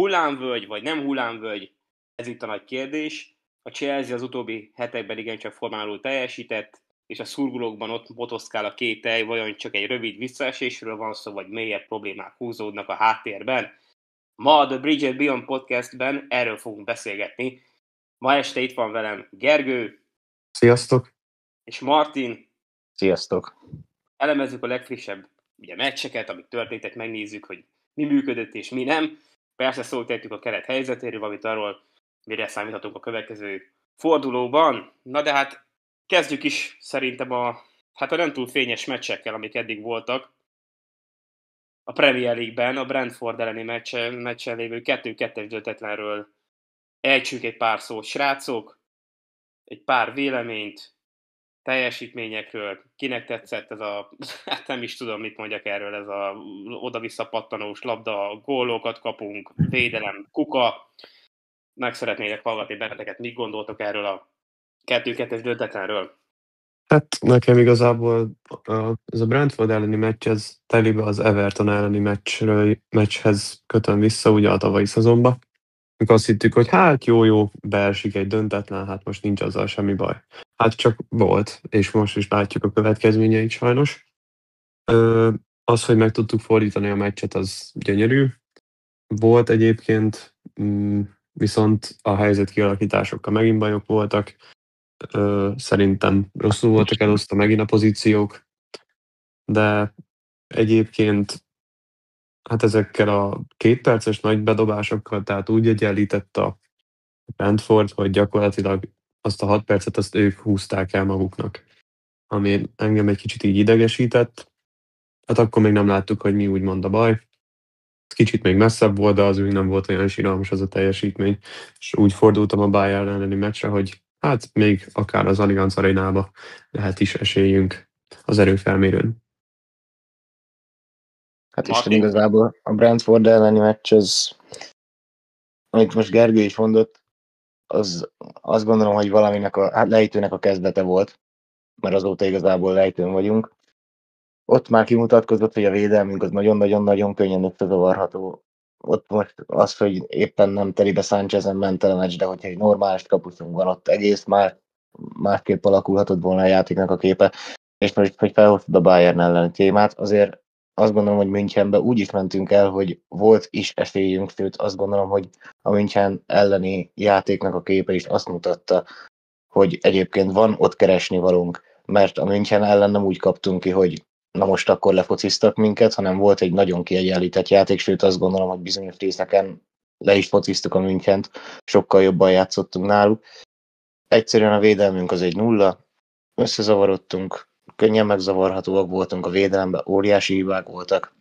hullámvölgy, vagy nem hullámvölgy, ez itt a nagy kérdés. A Chelsea az utóbbi hetekben igencsak formálul teljesített, és a szurkolókban ott motoszkál a kételj, vajon csak egy rövid visszaesésről van szó, vagy mélyebb problémák húzódnak a háttérben. Ma a The Bridge and Beyond podcastben erről fogunk beszélgetni. Ma este itt van velem Gergő. Sziasztok! És Martin. Sziasztok! Elemezzük a legfrissebb meccseket, amik történtek, megnézzük, hogy mi működött és mi nem. Persze szót tettük a keret helyzetéről, valamint arról, mire számíthatunk a következő fordulóban. Na de hát kezdjük is szerintem a nem túl fényes meccsekkel, amik eddig voltak. A Premier League-ben a Brentford elleni meccsen lévő 2-2-es döntetlenről ejtsünk egy pár szót, srácok, egy pár véleményt, teljesítményekről, kinek tetszett ez a, nem is tudom, mit mondjak erről, ez a oda-vissza pattanós labda, gólokat kapunk, védelem, kuka. Meg szeretnélek hallgatni benneteket, mit gondoltok erről a 2-2-es döntetlenről? Hát nekem igazából ez a Brentford elleni meccs, ez telibe az Everton elleni meccshez kötöm vissza, ugye a tavalyi szezonban. Mikor azt hittük, hogy hát jó, beesik egy döntetlen, hát most nincs azzal semmi baj. Hát csak volt, és most is látjuk a következményeit sajnos. Az, hogy meg tudtuk fordítani a meccset, az gyönyörű. Volt egyébként, viszont a helyzet kialakításokkal megint bajok voltak. Szerintem rosszul voltak elosztva megint a pozíciók, de egyébként hát ezekkel a 2 perces nagy bedobásokkal, tehát úgy egyenlített a Brentford, hogy gyakorlatilag azt a 6 percet azt ők húzták el maguknak, ami engem egy kicsit így idegesített. Hát akkor még nem láttuk, hogy mi úgymond a baj. Kicsit még messzebb volt, de az úgy nem volt olyan siralmas az a teljesítmény. És úgy fordultam a Bayern elleni meccsre, hogy hát még akár az Allianz Arénába lehet is esélyünk az erőfelmérőn. Hát Isten igazából a Brentford elleni meccs az, amit most Gergő is mondott, az azt gondolom, hogy valaminek a lejtőnek a kezdete volt, mert azóta igazából lejtőn vagyunk. Ott már kimutatkozott, hogy a védelmünk az nagyon-nagyon-nagyon könnyen összezavarható. Ott most az, hogy éppen nem telibe Sánchezen ment el a meccs, de hogyha egy normális kapusunk van, ott egész másképp alakulhatott volna a játéknak a képe. És most, hogy felhoztad a Bayern elleni témát, azért azt gondolom, hogy Münchenbe úgy is mentünk el, hogy volt is esélyünk, sőt azt gondolom, hogy a München elleni játéknak a képe is azt mutatta, hogy egyébként van ott keresni valunk, mert a München ellen nem úgy kaptunk ki, hogy na most akkor lefociztak minket, hanem volt egy nagyon kiegyenlített játék, sőt azt gondolom, hogy bizonyos részeken le is fociztuk a Münchent, sokkal jobban játszottunk náluk. Egyszerűen a védelmünk az egy 0, összezavarodtunk, könnyen megzavarhatóak voltunk a védelemben, óriási hibák voltak.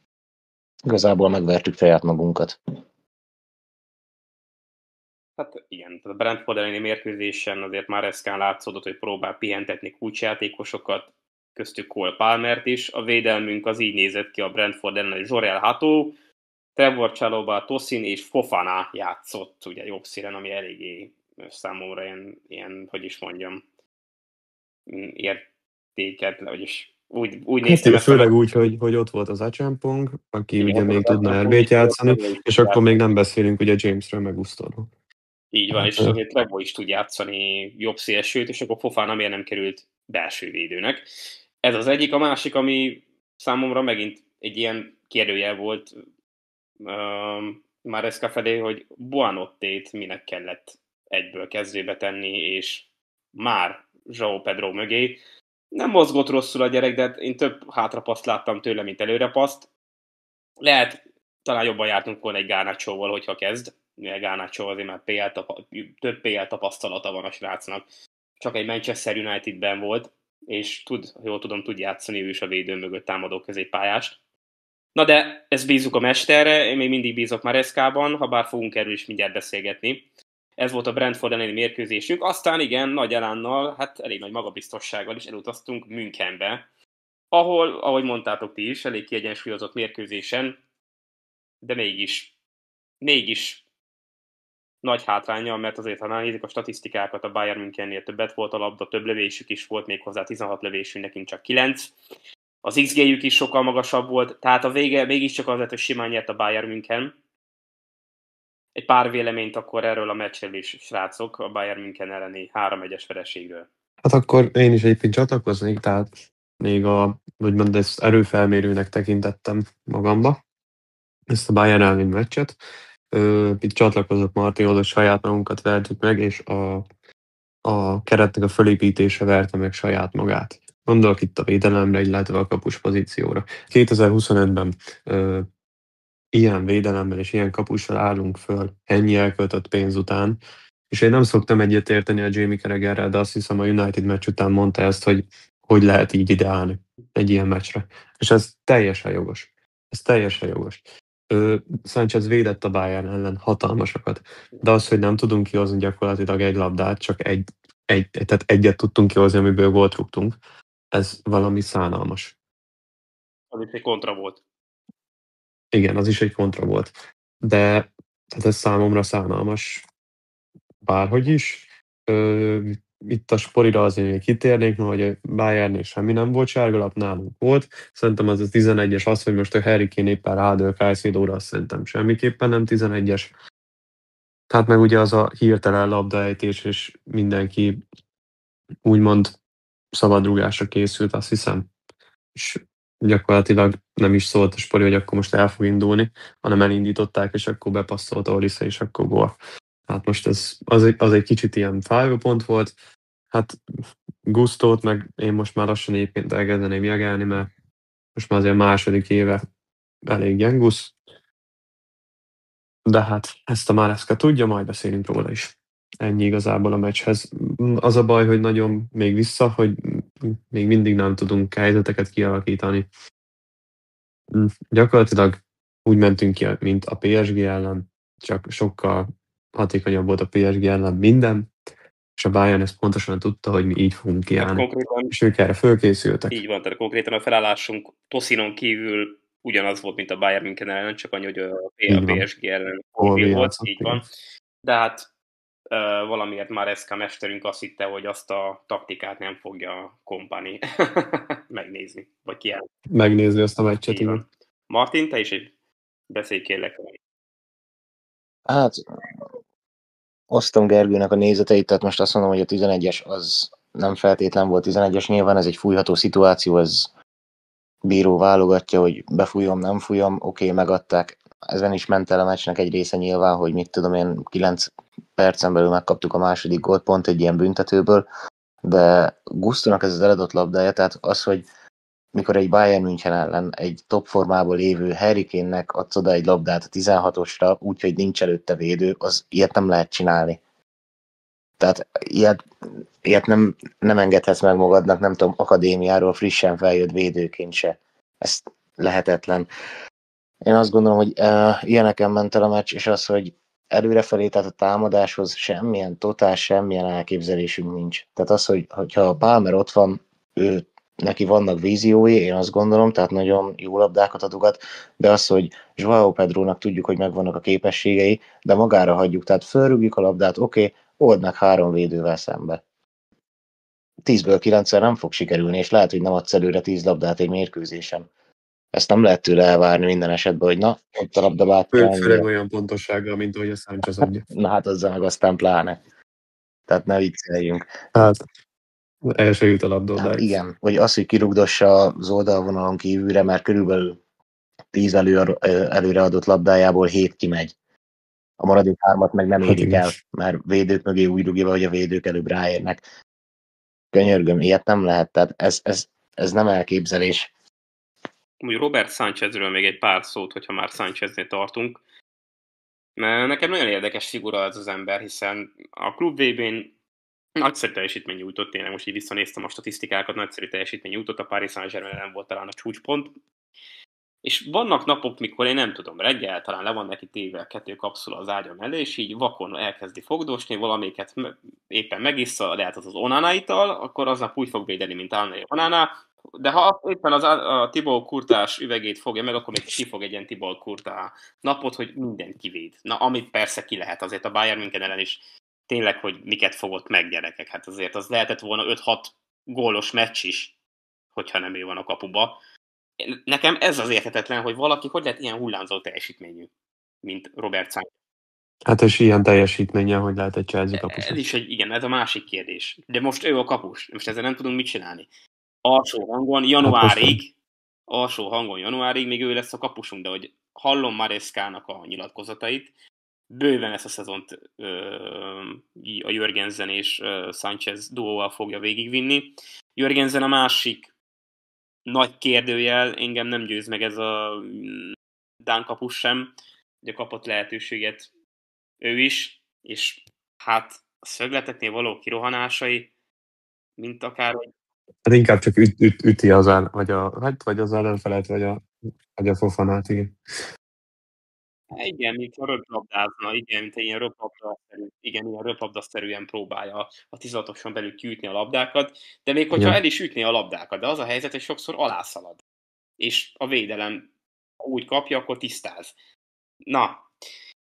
Igazából megvertük saját magunkat. Hát igen, a Brentford elleni mérkőzésen azért már Eszkán látszódott, hogy próbál pihentetni kulcsjátékosokat, köztük Cole Palmert is. A védelmünk az így nézett ki a Brentford ellen, Jorel Hato, Trevor Chalobah, Tosin és Fofana játszott ugye jobb színen, ami eléggé számomra ilyen hogy is mondjam, értéket, vagyis úgy néztem ezt. Főleg úgy, hogy ott volt az Achampong, aki igen, ugye még tudna RB-t játszani, és akkor még nem beszélünk ugye Jamesről meg Gusztóról. Így van, és azért Trevor is tud játszani jobb szélsőt, és akkor Fofana miért nem került belső védőnek. Ez az egyik, a másik, ami számomra megint egy ilyen kérdőjel volt Maresca felé, hogy Buonottét minek kellett egyből kezdőbe tenni, és már João Pedro mögé. Nem mozgott rosszul a gyerek, de én több hátrapaszt láttam tőle, mint előrepaszt. Lehet, talán jobban jártunk volna egy Garnacho-val, hogyha kezd. Mivel Garnacho azért már több PL tapasztalata van a srácnak. Csak egy Manchester Unitedben volt, és jól tudom, tud játszani ő is a védő mögött támadó középpályást. Na de ezt bízunk a mesterre, én még mindig bízok Marescában, ha bár fogunk erről is mindjárt beszélgetni. Ez volt a Brentford elleni mérkőzésünk. Aztán igen, nagy elánnal, hát elég nagy magabiztossággal is elutaztunk Münchenbe, ahol, ahogy mondtátok ti is, elég kiegyensúlyozott mérkőzésen, de mégis nagy hátránnyal, mert azért, ha nézzük a statisztikákat, a Bayern Münchennél többet volt a labda, több lövésük is volt, méghozzá 16 lövésünk, nekünk csak 9. Az XG-jük is sokkal magasabb volt, tehát a vége mégiscsak az lett, hogy simán nyert a Bayern München. egy pár véleményt akkor erről a meccsről is, srácok, a Bayern München elleni 3-1-es vereségről. Hát akkor én is egyébként csatlakoznék, tehát még úgymond ezt erőfelmérőnek tekintettem magamba, ezt a Bayern elleni meccset. Itt csatlakozok Martinhoz, hogy saját magunkat vertük meg, és a keretnek a fölépítése verte meg saját magát. Gondolok itt a védelemre, illetve a kapus pozícióra. 2025-ben ilyen védelemmel és ilyen kapussal állunk föl ennyi elköltött pénz után, és én nem szoktam egyetérteni a Jamie Carragherrel, de azt hiszem a United meccs után mondta ezt, hogy lehet így ideálni egy ilyen meccsre. És ez teljesen jogos. Ez teljesen jogos. Sánchez védett a Bayern ellen hatalmasakat, de az, hogy nem tudunk kihozni gyakorlatilag egy labdát, csak tehát egyet tudtunk kihozni, amiből gólt rúgtunk, ez valami szánalmas. Az is egy kontra volt. Igen, az is egy kontra volt. De tehát ez számomra szánalmas bárhogy is. Itt a sporira azért még kitérnék, hogy a Bayernnél semmi nem volt sárgalap, nálunk volt. Szerintem az a 11-es, az, hogy most a Harry Kane éppen rádől Caicedo-ra, azt szerintem semmiképpen nem 11-es. Tehát meg ugye az a hirtelen labdaejtés, és mindenki úgymond szabadrugásra készült, azt hiszem. És gyakorlatilag nem is szólt a Spori, hogy akkor most el fog indulni, hanem elindították, és akkor bepasszolt Olise, és akkor gól. Hát most az egy kicsit ilyen fájó pont volt. Hát Gusztót meg én most már lassan egyébként elkezdeném jegelni, mert most már azért második éve elég gyengusz. De hát ezt a Maresca tudja, majd beszélünk róla is. Ennyi igazából a meccshez. Az a baj, hogy nagyon még vissza, hogy még mindig nem tudunk helyzeteket kialakítani. Gyakorlatilag úgy mentünk ki, mint a PSG ellen, csak sokkal hatékonyabb volt a PSG ellen minden, és a Bayern ezt pontosan tudta, hogy mi így fogunk kiállni. És ők erre fölkészültek. Így van, tehát konkrétan a felállásunk Tosinon kívül ugyanaz volt, mint a Bayern München ellen, csak annyi, hogy a PSG ellen volt, így van. De hát valamiért már Maresca mesterünk azt hitte, hogy azt a taktikát nem fogja Kompany megnézni, vagy kiállni. Megnézni azt a meccset, igen. Martin, te is beszélj kérlek. Hát, osztom Gergőnek a nézeteit, tehát most azt mondom, hogy a 11-es az nem feltétlen volt 11-es, nyilván ez egy fújható szituáció, ez bíró válogatja, hogy befújom, nem fújom, oké, megadták. Ezen is ment el a meccsnek egy része nyilván, hogy mit tudom én, 9 percen belül megkaptuk a második gólt, pont egy ilyen büntetőből, de Gusztónak ez az eladott labdája, tehát az, hogy mikor egy Bayern München ellen egy top formában lévő Harry Kane-nek adsz oda egy labdát a 16-osra, úgyhogy nincs előtte védő, az ilyet nem lehet csinálni. Tehát ilyet nem engedhetsz meg magadnak, nem tudom, akadémiáról frissen feljött védőként se. Ez lehetetlen. Én azt gondolom, hogy ilyeneken ment el a meccs, és az, hogy előrefelé, tehát a támadáshoz semmilyen elképzelésünk nincs. Tehát az, hogyha a Palmer ott van, neki vannak víziói, én azt gondolom, tehát nagyon jó labdákat adogat, de az, hogy João Pedrónak tudjuk, hogy megvannak a képességei, de magára hagyjuk, tehát fölrúgjuk a labdát, oké, old meg 3 védővel szembe. 10-ből 9-szer nem fog sikerülni, és lehet, hogy nem adsz előre 10 labdát egy mérkőzésen. Ezt nem lehet tőle elvárni minden esetben, hogy na, ott a labda bátja. Főleg olyan pontossággal, mint ahogy a Sánchez adja. Na hát azzal meg aztán pláne. Tehát ne vicceljünk. Hát el se jut a labda odáig. Hát igen, vagy az, hogy kirugdossa az oldalvonalon kívülre, mert körülbelül 10 előre adott labdájából 7 kimegy. A maradék 3-at meg nem érik el, mert védők mögé úgy rúgja be, hogy a védők előbb ráérnek. Könyörgöm, ilyet nem lehet, tehát ez nem elképzelés. Úgy Robert Sanchezről még egy pár szót, hogyha már Sancheznél tartunk. Nekem nagyon érdekes figura ez az ember, hiszen a Klub VB-n nagyszerű teljesítmény nyújtott, tényleg most így visszanéztem a statisztikákat, nagyszerű teljesítmény nyújtott, a Paris Saint-Germain nem volt talán a csúcspont. És vannak napok, mikor én nem tudom, reggel talán le van neki téve 2 kapszula az ágya mellé, és így vakon elkezdi fogdosni, valamiket éppen megissza, lehet az Onana ital, akkor aznap úgy fog védeni, mint André Onana, de ha éppen a Thibaut Courtois üvegét fogja meg, akkor még kifog egy ilyen Thibaut Courtois napot, hogy mindent kivéd. Na, amit persze ki lehet, azért a Bayern München ellen is tényleg, hogy miket fogott meg gyerekek. Hát azért az lehetett volna 5-6 gólos meccs is, hogyha nem ő van a kapuba. Nekem ez az érthetetlen, hogy valaki hogy lehet ilyen hullámzó teljesítményű, mint Robert Sánchez. Hát és ilyen teljesítménnyel, hogy lehet egy Chelsea kapus. Ez is igen, ez a másik kérdés. De most ő a kapus, most ezzel nem tudunk mit csinálni. Alsó hangon januárig még ő lesz a kapusunk, de hogy hallom Mareskának a nyilatkozatait, bőven ezt a szezont a Jörgensen és Sánchez duóval fogja végigvinni. Jörgensen a másik nagy kérdőjel, engem nem győz meg ez a dán kapus sem, ugye kapott lehetőséget ő is, és hát a szögleteknél való kirohanásai, mint akár... Hát inkább csak üti az vagy az ellenfelet, vagy a Fofanát, igen. Igen, mint a röplabdázna, igen, mint egy ilyen röplabdaszerűen próbálja a 16-oson belül kiütni a labdákat, de még hogyha el is ütné a labdákat, de az a helyzet, hogy sokszor alászalad. És a védelem úgy kapja, akkor tisztáz. Na,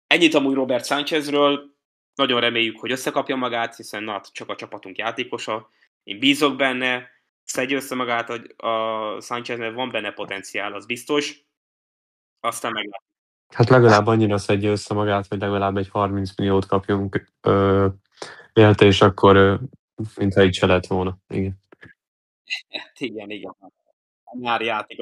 ennyit amúgy Robert Sánchezről, nagyon reméljük, hogy összekapja magát, hiszen csak a csapatunk játékosa. Én bízok benne, szedje össze magát a Sáncheznek, van benne potenciál, az biztos. Aztán meglátjuk. Hát legalább annyira szedje össze magát, hogy legalább egy 30 milliót kapjunk érte, és akkor mintha így se lett volna. Igen. Igen. A nyári játék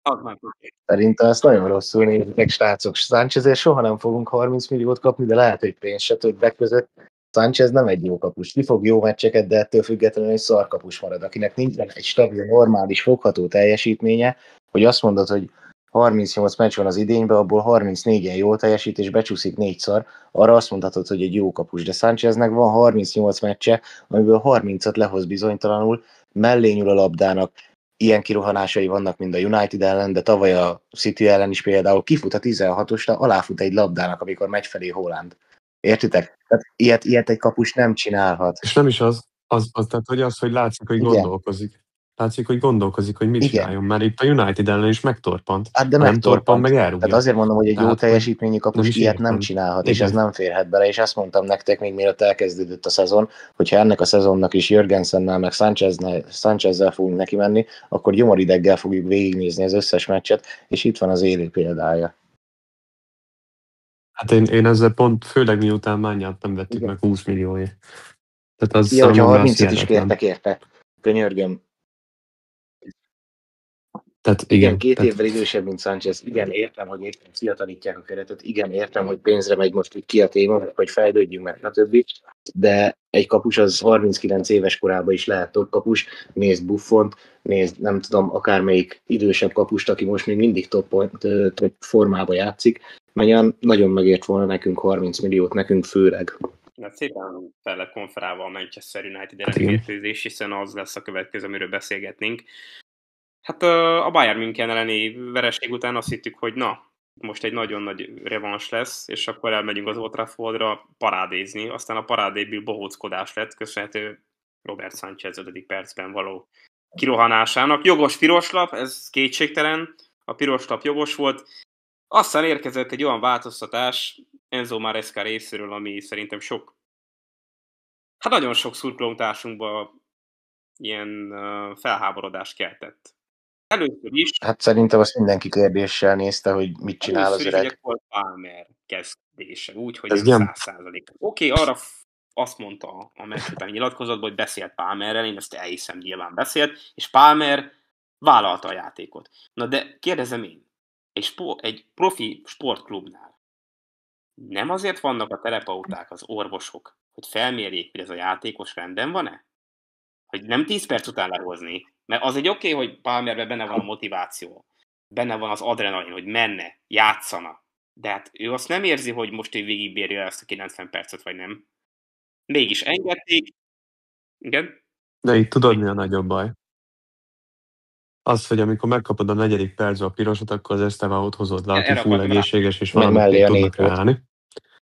az már Szerintem ezt nagyon rosszul nézitek, srácok. Sánchezért soha nem fogunk 30 milliót kapni, de lehet, hogy pénz se többek között. Sánchez nem egy jó kapus. Ki fog jó meccseket, de ettől függetlenül egy szarkapus marad, akinek nincsen egy stabil, normális, fogható teljesítménye, hogy azt mondod, hogy 38 meccs van az idényben, abból 34-en jól teljesít, és becsúszik 4-szor, arra azt mondhatod, hogy egy jó kapus. De Sáncheznek van 38 meccse, amiből 30-at lehoz bizonytalanul, mellé nyúl a labdának, ilyen kirohanásai vannak, mint a United ellen, de tavaly a City ellen is például kifut a 16-osra, aláfut egy labdának, amikor megy felé Haaland. Értitek? Tehát ilyet egy kapus nem csinálhat. És nem is tehát hogy hogy látszik, hogy gondolkozik. Látszik, hogy gondolkozik, hogy mit csináljon, mert itt a United ellen is megtorpant. Hát de nem torpan, meg elrúgja. Tehát azért mondom, hogy egy jó teljesítményű kapus ilyet nem csinálhat, és ez nem férhet bele, és azt mondtam nektek még mielőtt elkezdődött a szezon, hogyha ennek a szezonnak is Jörgensennel, meg Sánchezzel fogunk neki menni, akkor gyomorideggel fogjuk végignézni az összes meccset, és itt van az élő példája. Hát én ezzel pont, főleg miután Mányát nem vettük meg 20 millióért. Tehát az ja, hogyha 30-et is kértek érte. Könyörgöm. Tehát igen. 2 évvel idősebb, mint Sánchez. Igen, értem, hogy éppen fiatalítják a keretet. Igen, értem, hogy pénzre megy most hogy ki a téma, hogy fejlődjünk meg, stb. De egy kapus az 39 éves korában is lehet top kapus. Nézd Buffont, nézd, nem tudom, akármelyik idősebb kapust, aki most még mindig top formába játszik. Mert nagyon megért volna nekünk 30 milliót, nekünk főleg. Mert szépen fel lett konferálva a Manchester United elleni mérkőzés, hiszen az lesz a következő, amiről beszélgetnénk. Hát a Bayern München elleni vereség után azt hittük, hogy na, most egy nagyon nagy revans lesz, és akkor elmegyünk az Old Traffordra parádézni. Aztán a parádéből bohóckodás lett, köszönhető Robert Sánchez 5. percben való kirohanásának. Jogos piroslap, ez kétségtelen, a piroslap jogos volt. Aztán érkezett egy olyan változtatás Enzo Maresca részéről, ami szerintem nagyon sok szurkolótársunkban ilyen felháborodást keltett. Először is. Hát szerintem azt mindenki kérdéssel nézte, hogy mit csinál az öreg. Először is Cole Palmer kezdése, úgyhogy nem 100%. Oké, arra azt mondta a meccs után nyilatkozatban, hogy beszélt Palmerrel, én ezt elhiszem, nyilván beszélt, és Palmer vállalta a játékot. Na de kérdezem én, egy profi sportklubnál nem azért vannak a terapeuták, az orvosok, hogy felmérjék, hogy ez a játékos rendben van-e? Hogy nem 10 perc után lehozni. Mert az egy oké, hogy Palmerben benne van a motiváció, benne van az adrenalin, hogy menne, játszana. De hát ő azt nem érzi, hogy most ő végigbírja ezt a 90 percet, vagy nem. Mégis engedték. Igen? De itt tudod, mi a nagyobb baj? Az, hogy amikor megkapod a 4. percben a pirosat, akkor az Estevaót hozod le, aki full egészséges, és valamit még tudnak állni.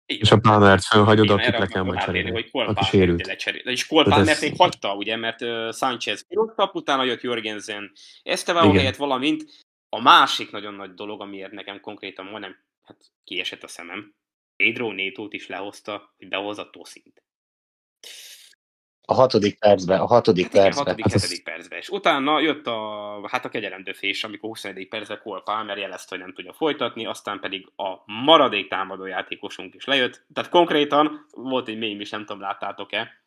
És a Palmert felhagyod, akit le kell majd cserélni, aki sérült. És Cole Palmert még hagyta, ugye, mert Sánchez piroskap, utána jött Jörgensen Estevaó helyett, valamint a másik nagyon nagy dolog, amiért nekem konkrétan majdnem kiesett a szemem. Pedro Netót is lehozta, hogy behozza Toszint. A hatodik percben. Igen, Hát 6.-7. percben. És utána jött a kegyelemdöfés, amikor 21. percben Cole Palmer jelezte, hogy nem tudja folytatni, aztán pedig a maradék támadójátékosunk is lejött. Tehát konkrétan volt egy mém is, nem tudom, láttátok-e.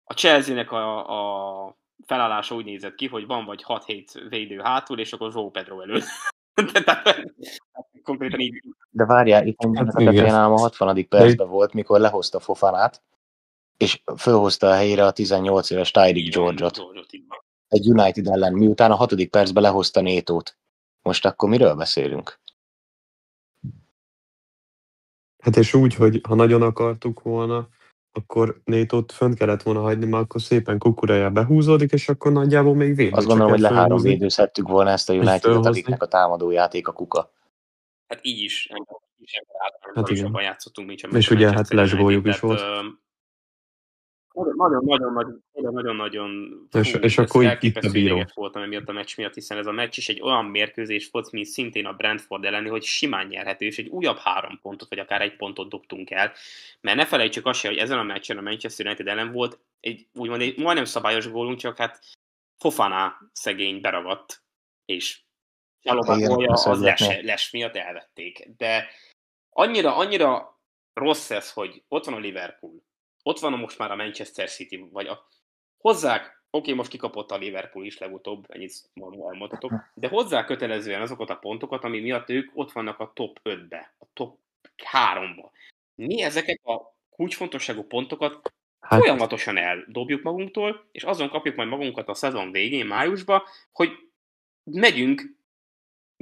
A Chelsea-nek a felállása úgy nézett ki, hogy van vagy 6-7 védő hátul, és akkor João Pedro előtt. Konkrétan így. De várjál, itt a tetején a 60. percben volt, mikor lehozta Fofanát, és fölhozta a helyére a 18 éves Tyreek George-ot. Egy United ellen, miután a 6. percben lehozta Nétót. Most akkor miről beszélünk? Hát és úgy, hogy ha nagyon akartuk volna, akkor Nétót fönt kellett volna hagyni, mert akkor szépen Kukureja behúzódik, és akkor nagyjából még védő. Azt gondolom, hogy le-3 védőzhettük volna ezt a United-et, akiknek a támadójáték a kuka. Hát így is. Hát igen. Jobban játszottunk, mint sem. És ugye hát lesgójuk is volt. Nagyon-nagyon és akkor itt a bíró. voltam emiatt a meccs miatt, hiszen ez a meccs is egy olyan mérkőzés volt, mint szintén a Brentford elleni, hogy simán nyerhető, és egy újabb 3 pontot, vagy akár 1 pontot dobtunk el. Mert ne felejtsük azt se, hogy ezen a meccsen a Manchester United ellen volt egy majdnem szabályos gólunk, csak hát Fofana szegény beragadt, és Chalobah az les miatt elvették. De annyira rossz ez, hogy ott van a Liverpool, ott van most már a Manchester City, vagy hozzák, most kikapott a Liverpool is legutóbb, ennyit elmondhatok, de hozzá kötelezően azokat a pontokat, ami miatt ők ott vannak a top 5-be, a top 3-ba. Mi ezeket a kulcsfontosságú pontokat folyamatosan eldobjuk magunktól, és azon kapjuk majd magunkat a szezon végén, májusba, hogy megyünk,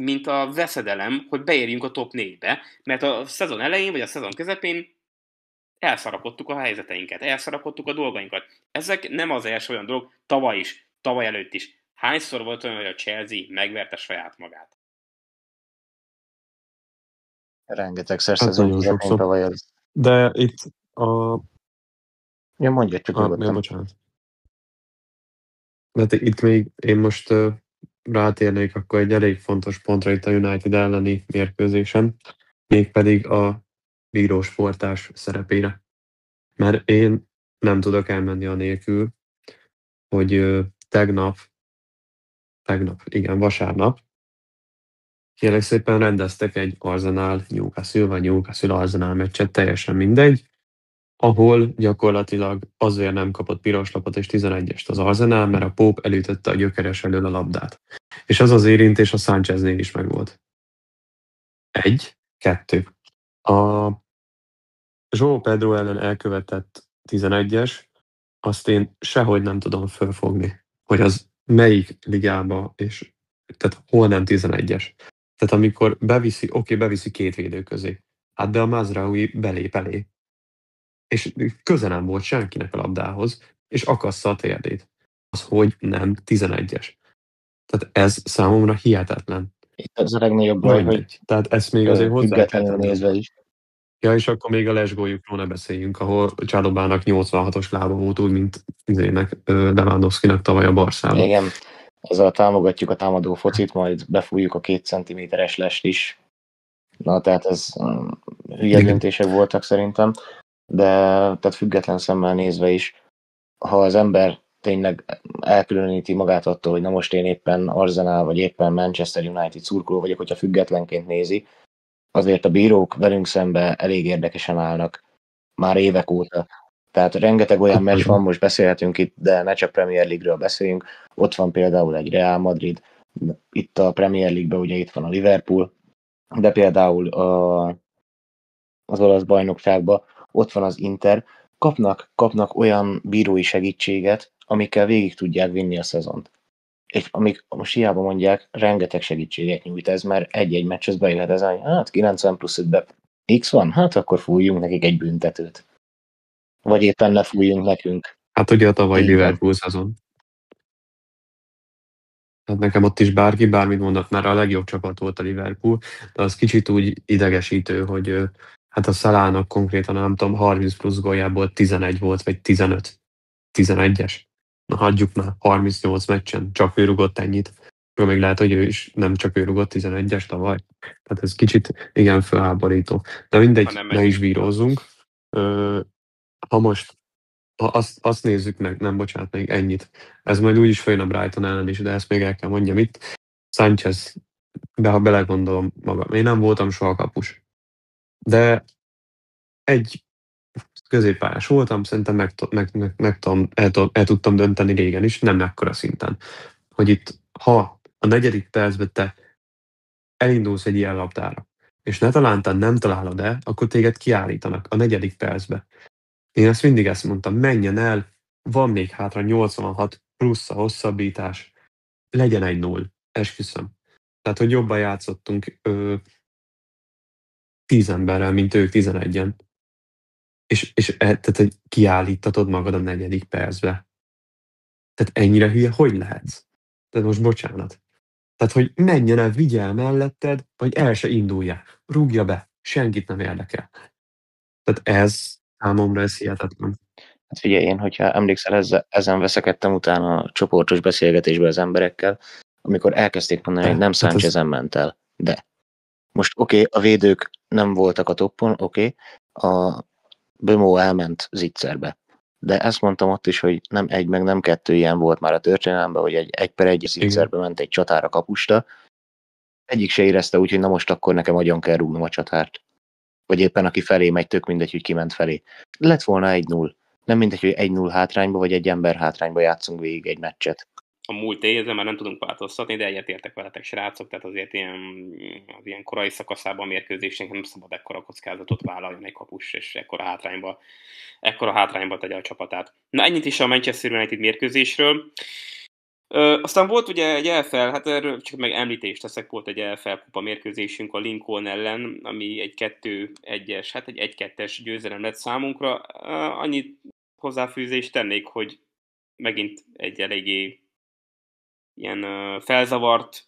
mint a veszedelem, hogy beérjünk a top 4-be, mert a szezon elején, vagy a szezon közepén elszarakodtuk a helyzeteinket, elszarakodtuk a dolgainkat. Ezek nem az első olyan dolog, tavaly előtt is. Hányszor volt olyan, hogy a Chelsea megverte saját magát? Rengetegszer szezon közepén tavaly az. De itt a... Ja, mondja csak nyugodtan. Bocsánat. Mert itt még én most rátérnék akkor egy elég fontos pontra itt a United elleni mérkőzésen, mégpedig a bírósportás szerepére. Mert én nem tudok elmenni anélkül, hogy tegnap, vasárnap, kérlek szépen rendeztek egy Arsenal-Newcastle, vagy Newcastle-Arsenal meccset, teljesen mindegy, ahol gyakorlatilag azért nem kapott piros lapot és 11-est az Arsenal, mert a Pope elütötte a gyökeres elől a labdát. És az érintés a Sancheznél is megvolt. 1, 2. A João Pedro ellen elkövetett 11-es, azt én sehogy nem tudom fölfogni, hogy az melyik ligába, és tehát hol nem 11-es. Tehát amikor beviszi 2 védő közé, hát de a Mazraoui belép elé, és köze nem volt senkinek a labdához, és akassza a térdét. Az, hogy nem 11-es. Tehát ez számomra hihetetlen. Itt az a legnagyobb baj, hogy tehát ezt még azért hozzá kell nézve is. Ja, és akkor még a lesgójukról ne beszéljünk, ahol Chalobának 86-os lába volt, úgy, mint Lewandowskinak tavaly a Barszában. Igen, azzal támogatjuk a támadó focit, majd befújjuk a 2 centiméteres lest is. Na, tehát ez hülye döntések voltak szerintem, de tehát független szemmel nézve is, ha az ember tényleg elkülöníti magát attól, hogy na most én éppen Arsenal, vagy éppen Manchester United szurkoló vagyok, hogyha függetlenként nézi, azért a bírók velünk szembe elég érdekesen állnak már évek óta. Tehát rengeteg olyan meccs van, most beszélhetünk itt, de ne csak Premier League-ről beszéljünk. Ott van például egy Real Madrid, itt a Premier League-ben ugye itt van a Liverpool, de például az olasz bajnokságban ott van az Inter. Kapnak olyan bírói segítséget, amikkel végig tudják vinni a szezont. És amik most hiába mondják, rengeteg segítséget nyújt ez, mert egy-egy meccshez bejöhet ez, hogy hát 90 plusz 5-be X van, hát akkor fújjunk nekik egy büntetőt. Vagy éppen ne fújjunk nekünk. Hát ugye a tavaly Liverpool szezon. Hát nekem ott is bármit mondott, mert a legjobb csapat volt a Liverpool, de az kicsit úgy idegesítő, hogy hát a Salának konkrétan nem tudom, 30 plusz góljából 11 volt, vagy 15. 11-es. Na hagyjuk már, 38 meccsen, csak ő rugott ennyit. Még lehet, hogy ő is nem csak ő rugott 11-es tavaly. Tehát ez kicsit igen felháborító. De mindegy, ne is bírózzunk. Ha most azt nézzük meg, nem, bocsánat, még ennyit. Ez majd úgyis följön a Brighton ellen is, de ezt még el kell mondjam itt. Sánchez, ha belegondolom magam, én nem voltam soha kapus. De egy középpályás voltam, szerintem el tudtam dönteni régen is, nem ekkora szinten. Hogy itt, ha a 4. percben te elindulsz egy ilyen labdára, és ne talántán nem találod el, akkor téged kiállítanak a 4. percbe. Én ezt mondtam, menjen el, van még hátra 86 plusz a hosszabbítás, legyen 1-0, esküszöm. Tehát, hogy jobban játszottunk 10 emberrel, mint ők 11-en. És tehát, hogy kiállítatod magad a 4. percbe. Tehát ennyire hülye, hogy lehetsz? Tehát most bocsánat. Tehát, hogy menjen el, vigyel melletted, vagy el se indulja. Rúgja be, senkit nem érdekel. Tehát ez számomra ez hihetetlen. Hát figyelj, én, hogyha emlékszel, ezen veszekedtem utána a csoportos beszélgetésben az emberekkel, amikor elkezdték mondani, hogy nem Sánchezen ment el. De most oké, a védők nem voltak a toppon, oké, a Bömo elment Zitzerbe. De ezt mondtam ott is, hogy nem egy, meg nem 2 ilyen volt már a történelemben, hogy egy 1-1 Zitzerbe ment egy csatára kapusta. Egyik se érezte úgy, hogy na most akkor nekem agyon kell rúgnom a csatárt. Vagy éppen aki felé megy, tök mindegy, hogy kiment felé. Lett volna 1-0. Nem mindegy, hogy 1-0 hátrányba, vagy egy ember hátrányba játszunk végig egy meccset. A múlt évben már nem tudunk változtatni, de egyetértek veletek, srácok, tehát azért az ilyen korai szakaszában a mérkőzésnek nem szabad ekkora kockázatot vállaljon egy kapus, és ekkora hátrányba tegye a csapatát. Na, ennyit is a Manchester United mérkőzésről. Aztán volt ugye egy EFL, hát erről csak meg említést teszek, volt egy EFL kupa mérkőzésünk a Lincoln ellen, ami egy 2-1-es, hát egy 1-2-es győzelem lett számunkra. Annyit hozzáfűzést tennék, hogy megint egy eléggé ilyen felzavart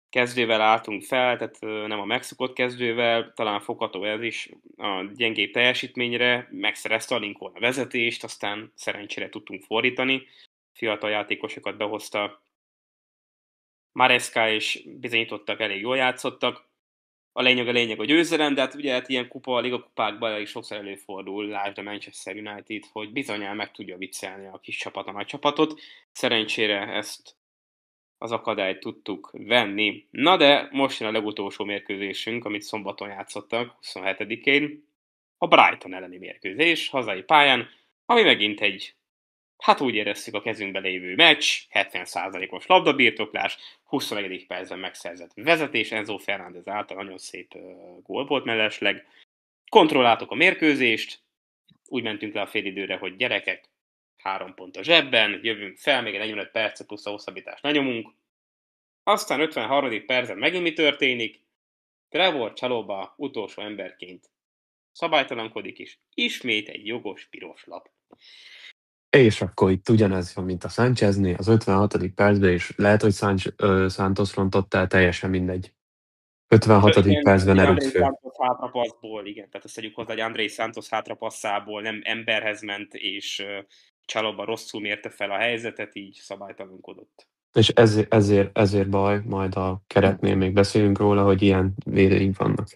kezdővel álltunk fel, tehát nem a megszokott kezdővel, talán fogható ez is a gyengébb teljesítményre, megszerezte a Lincoln a vezetést, aztán szerencsére tudtunk fordítani, fiatal játékosokat behozta Maresca, és bizonyítottak, elég jól játszottak. A lényeg a győzelem, de hát ugye hát ilyen ligakupákban is sokszor előfordul, lásd a Manchester United, hogy bizonyán meg tudja viccelni a kis csapat a nagy csapatot. Szerencsére ezt az akadályt tudtuk venni. Na de most jön a legutolsó mérkőzésünk, amit szombaton játszottak, 27-én. A Brighton elleni mérkőzés, hazai pályán, ami megint egy, hát úgy éreztük, a kezünkbe lévő meccs, 70%-os labdabirtoklás, 21. percben megszerzett vezetés, Enzo Fernández által nagyon szép gól volt mellesleg. Kontrolláltuk a mérkőzést, úgy mentünk le a félidőre, hogy gyerekek, 3 pont a zsebben, jövünk fel, még egy 45 percet plusz a hosszabbítást ne nyomunk. Aztán 53. percben megint mi történik? Trevor Chalobah utolsó emberként szabálytalankodik, és ismét egy jogos piros lap. És akkor itt ugyanez van, mint a Sáncheznél, az 56. percben, és lehet, hogy Santos rontotta el, teljesen mindegy. 56. percben ne rúgsz föl. Hátrapaszból, igen, tehát azt tegyük hozzá, hogy Andrei Santos hátrapasszából nem emberhez ment, és Chalobah rosszul mérte fel a helyzetet, így szabálytalankodott. És ezért baj, majd a keretnél még beszélünk róla, hogy ilyen védőink vannak.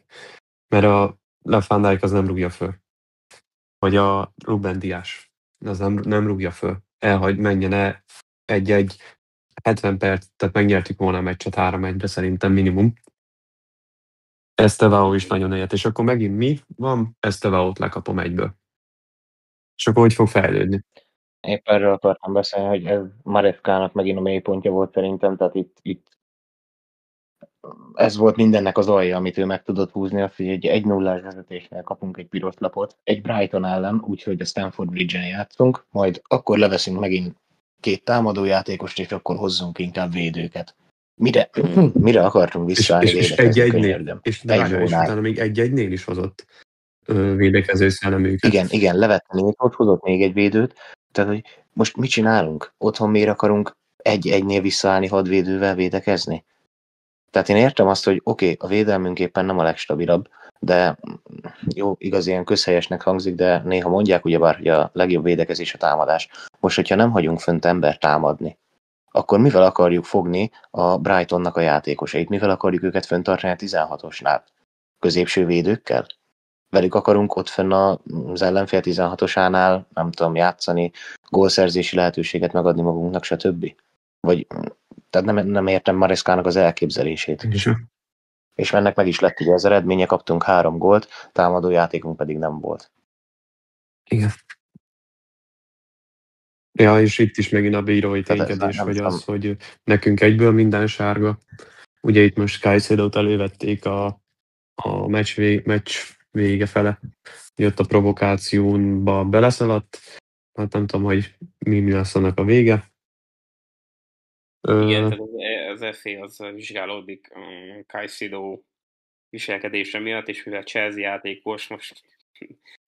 Mert a Van Dijk az nem rúgja föl. Vagy a Ruben Dias az nem rúgja föl. Menjen el 1-1, 70 perc, tehát megnyertük volna a meccset 3-1-re szerintem minimum. Estevao is nagyon egyet, és akkor megint mi van? Estevao-t lekapom egyből. És akkor hogy fog fejlődni? Épp erről akartam beszélni, hogy ez Marescának megint a mélypontja volt szerintem, tehát itt ez volt mindennek az alja, amit ő meg tudott húzni, azt, hogy egy 1-0-ás vezetésnél kapunk egy piros lapot, egy Brighton ellen, úgyhogy a Stamford Bridge-en játszunk, majd akkor leveszünk megint 2 támadójátékost, és akkor hozzunk inkább védőket. Mire akartunk visszaállni védekezni, könyörgöm? És utána még 1-1-nél is hozott védekező szelleműket. Igen, levett a Nétót, hozott még egy védőt, tehát hogy most mit csinálunk? Otthon miért akarunk 1-1-nél visszaállni 6 védővel védekezni? Tehát én értem azt, hogy oké, a védelmünk éppen nem a legstabilabb, de jó, igaz, ilyen közhelyesnek hangzik, de néha mondják ugyebár, hogy a legjobb védekezés a támadás. Most, hogyha nem hagyunk fönt ember támadni, akkor mivel akarjuk fogni a Brightonnak a játékosait? Mivel akarjuk őket fenntartani a 16-osnál? Középső védőkkel? velük akarunk ott fenn az ellenfél 16-osánál, nem tudom, játszani, gólszerzési lehetőséget megadni magunknak, stb. Vagy, tehát nem értem Marescának az elképzelését. És ennek meg is lett ugye az eredménye, kaptunk 3 gólt, támadó játékunk pedig nem volt. Igen. Ja, és itt is megint a bírói Tehát ténykedés, nem vagy tudom. az, hogy nekünk egyből minden sárga. Ugye itt most Caicedo-t elővették a meccs vége fele. Jött a provokációba, beleszaladt. Hát nem tudom, hogy mi lesz annak a vége. Igen, tehát az FA az vizsgálódik Caicedo viselkedése miatt, és mivel Chelsea játékos, most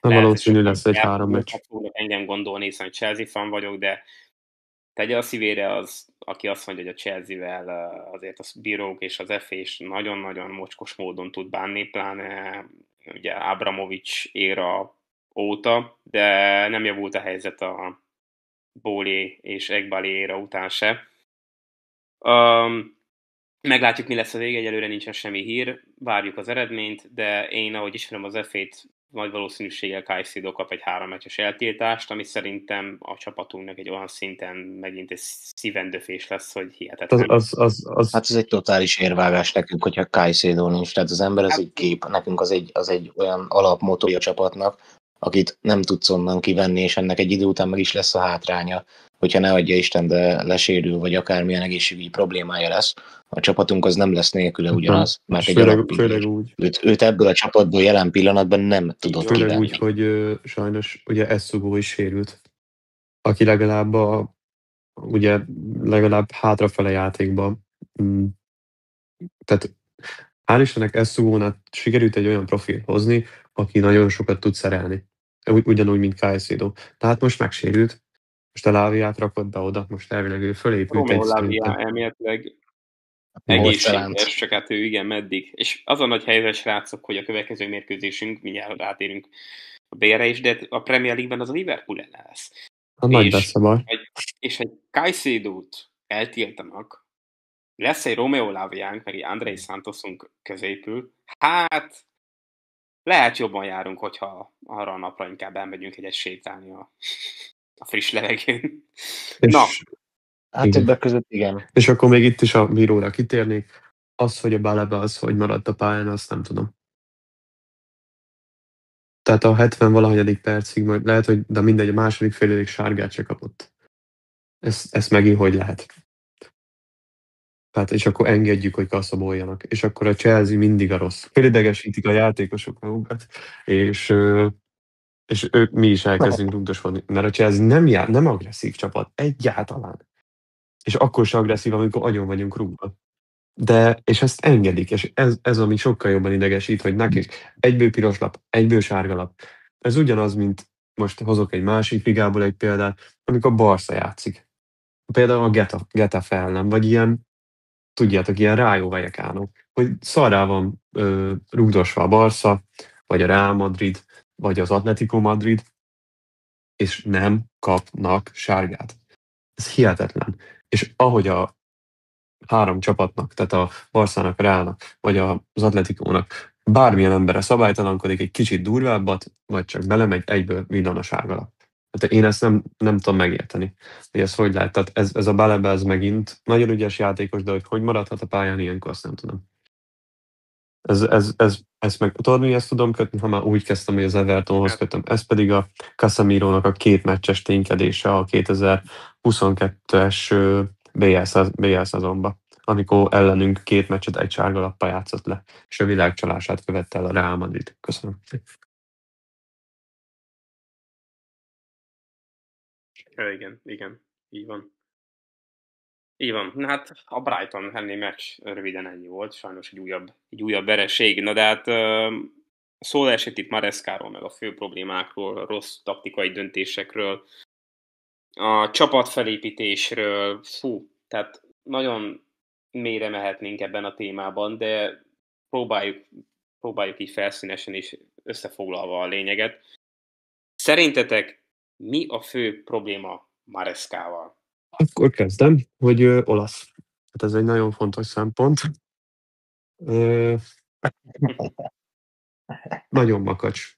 valószínű lesz egy 3 meccs. fognak engem gondolni, hiszen Chelsea fan vagyok, de tegye a szívére az, aki azt mondja, hogy a Chelsea-vel azért a bírók és az FA is nagyon-nagyon mocskos módon tud bánni, pláne ugye Abramovich éra óta, de nem javult a helyzet a Bólé és Egbali éra után se. Meglátjuk, mi lesz a vége, egyelőre nincsen semmi hír, várjuk az eredményt, de én, ahogy ismerem az FA-t, nagy valószínűséggel Caicedo kap egy 3 meccses eltiltást, ami szerintem a csapatunknak egy olyan szinten megint egy szívendöfés lesz, hogy hihetetlen. Hát ez egy totális érvágás nekünk, hogyha Caicedo nincs, tehát az ember az egy kép, nekünk az egy olyan alapmotorja a csapatnak, akit nem tudsz onnan kivenni, és ennek egy idő után meg is lesz a hátránya, hogyha ne adja Isten, de lesérül, vagy akármilyen egészségügyi problémája lesz, a csapatunk az nem lesz nélküle ugyanaz, mert egy főleg úgy. Őt ebből a csapatból jelen pillanatban nem tudod főleg kivenni. úgy, hogy sajnos ugye Essugó is sérült, aki legalább legalább hátrafele játékban. Tehát hál' Istennek Essugónak sikerült egy olyan profil hozni, aki nagyon sokat tud szerelni. Ugyanúgy, mint Caicedo. Tehát most megsérült, most a Láviát rakott be oda, most elvileg ő fölépült Romeo Lavia elméletileg egészséges, csak hát ő igen, meddig. És az a nagy helyzet, srácok, hogy a következő mérkőzésünk, mindjárt rátérünk a BR-re is, de a Premier League-ben az a Liverpool ellen lesz. A nagy lesz a baj. És egy Caicedo-t eltiltanak, lesz egy Romeo Laviánk, meg egy Andrei Santosunk középül, hát lehet jobban járunk, hogyha arra a napra inkább elmegyünk egyet sétálni a friss levegőn. Na. Hát többek között igen. És akkor még itt is a bíróra kitérnék. Az, hogy a Baleba az, hogy maradt a pályán, azt nem tudom. Tehát a 70-valahanyadik percig, majd lehet, hogy de mindegy, a második fél sárgát se kapott. Ezt megint hogy lehet? Tehát, és akkor engedjük, hogy kaszaboljanak. És akkor a Chelsea mindig a rossz. Félidegesítik a játékosok magunkat, és mi is elkezdünk rugdosodni. Mert a Chelsea nem agresszív csapat. Egyáltalán. És akkor is agresszív, amikor agyon vagyunk rúgva. És ezt engedik, és ez ami sokkal jobban idegesít, hogy nekik egyből piros lap, egyből sárga lap. Ez ugyanaz, mint most hozok egy másik ligából egy példát, amikor a Barca játszik. Például a Getafe ellen, vagy ilyen, tudjátok, ilyen Rayo Vallecano, hogy szarrá van rugdosva a Barca, vagy a Real Madrid, vagy az Atletico Madrid, és nem kapnak sárgát. Ez hihetetlen. És ahogy a 3 csapatnak, tehát a Barszának, a Reálnak, vagy az Atletikónak bármilyen embere szabálytalankodik, egy kicsit durvábbat, vagy csak belemegy, egyből villan a sárga lap. Hát én ezt nem tudom megérteni, hogy ez hogy lehet. Tehát ez a Baleba, ez megint nagyon ügyes játékos, de hogy maradhat a pályán ilyenkor, azt nem tudom. Ez meg, tudod, mi ezt tudom kötni, ha már úgy kezdtem, hogy az Evertonhoz kötöm. Ez pedig a Casemirónak a 2 meccses ténykedése a 2022-es BL szezonban, amikor ellenünk 2 meccset egy sárga lappal játszott le, és a világ csalását követte el a Real Madrid. Köszönöm. Igen, így van. Így van. Na hát a Brighton elleni meccs röviden ennyi volt, sajnos egy újabb vereség. Na de hát szó esett itt Marescáról, meg a fő problémákról, a rossz taktikai döntésekről, a csapatfelépítésről, tehát nagyon mélyre mehetnénk ebben a témában, de próbáljuk így felszínesen és összefoglalva a lényeget. Szerintetek mi a fő probléma Marescával? Akkor kezdem, hogy olasz. Hát ez egy nagyon fontos szempont. Nagyon makacs.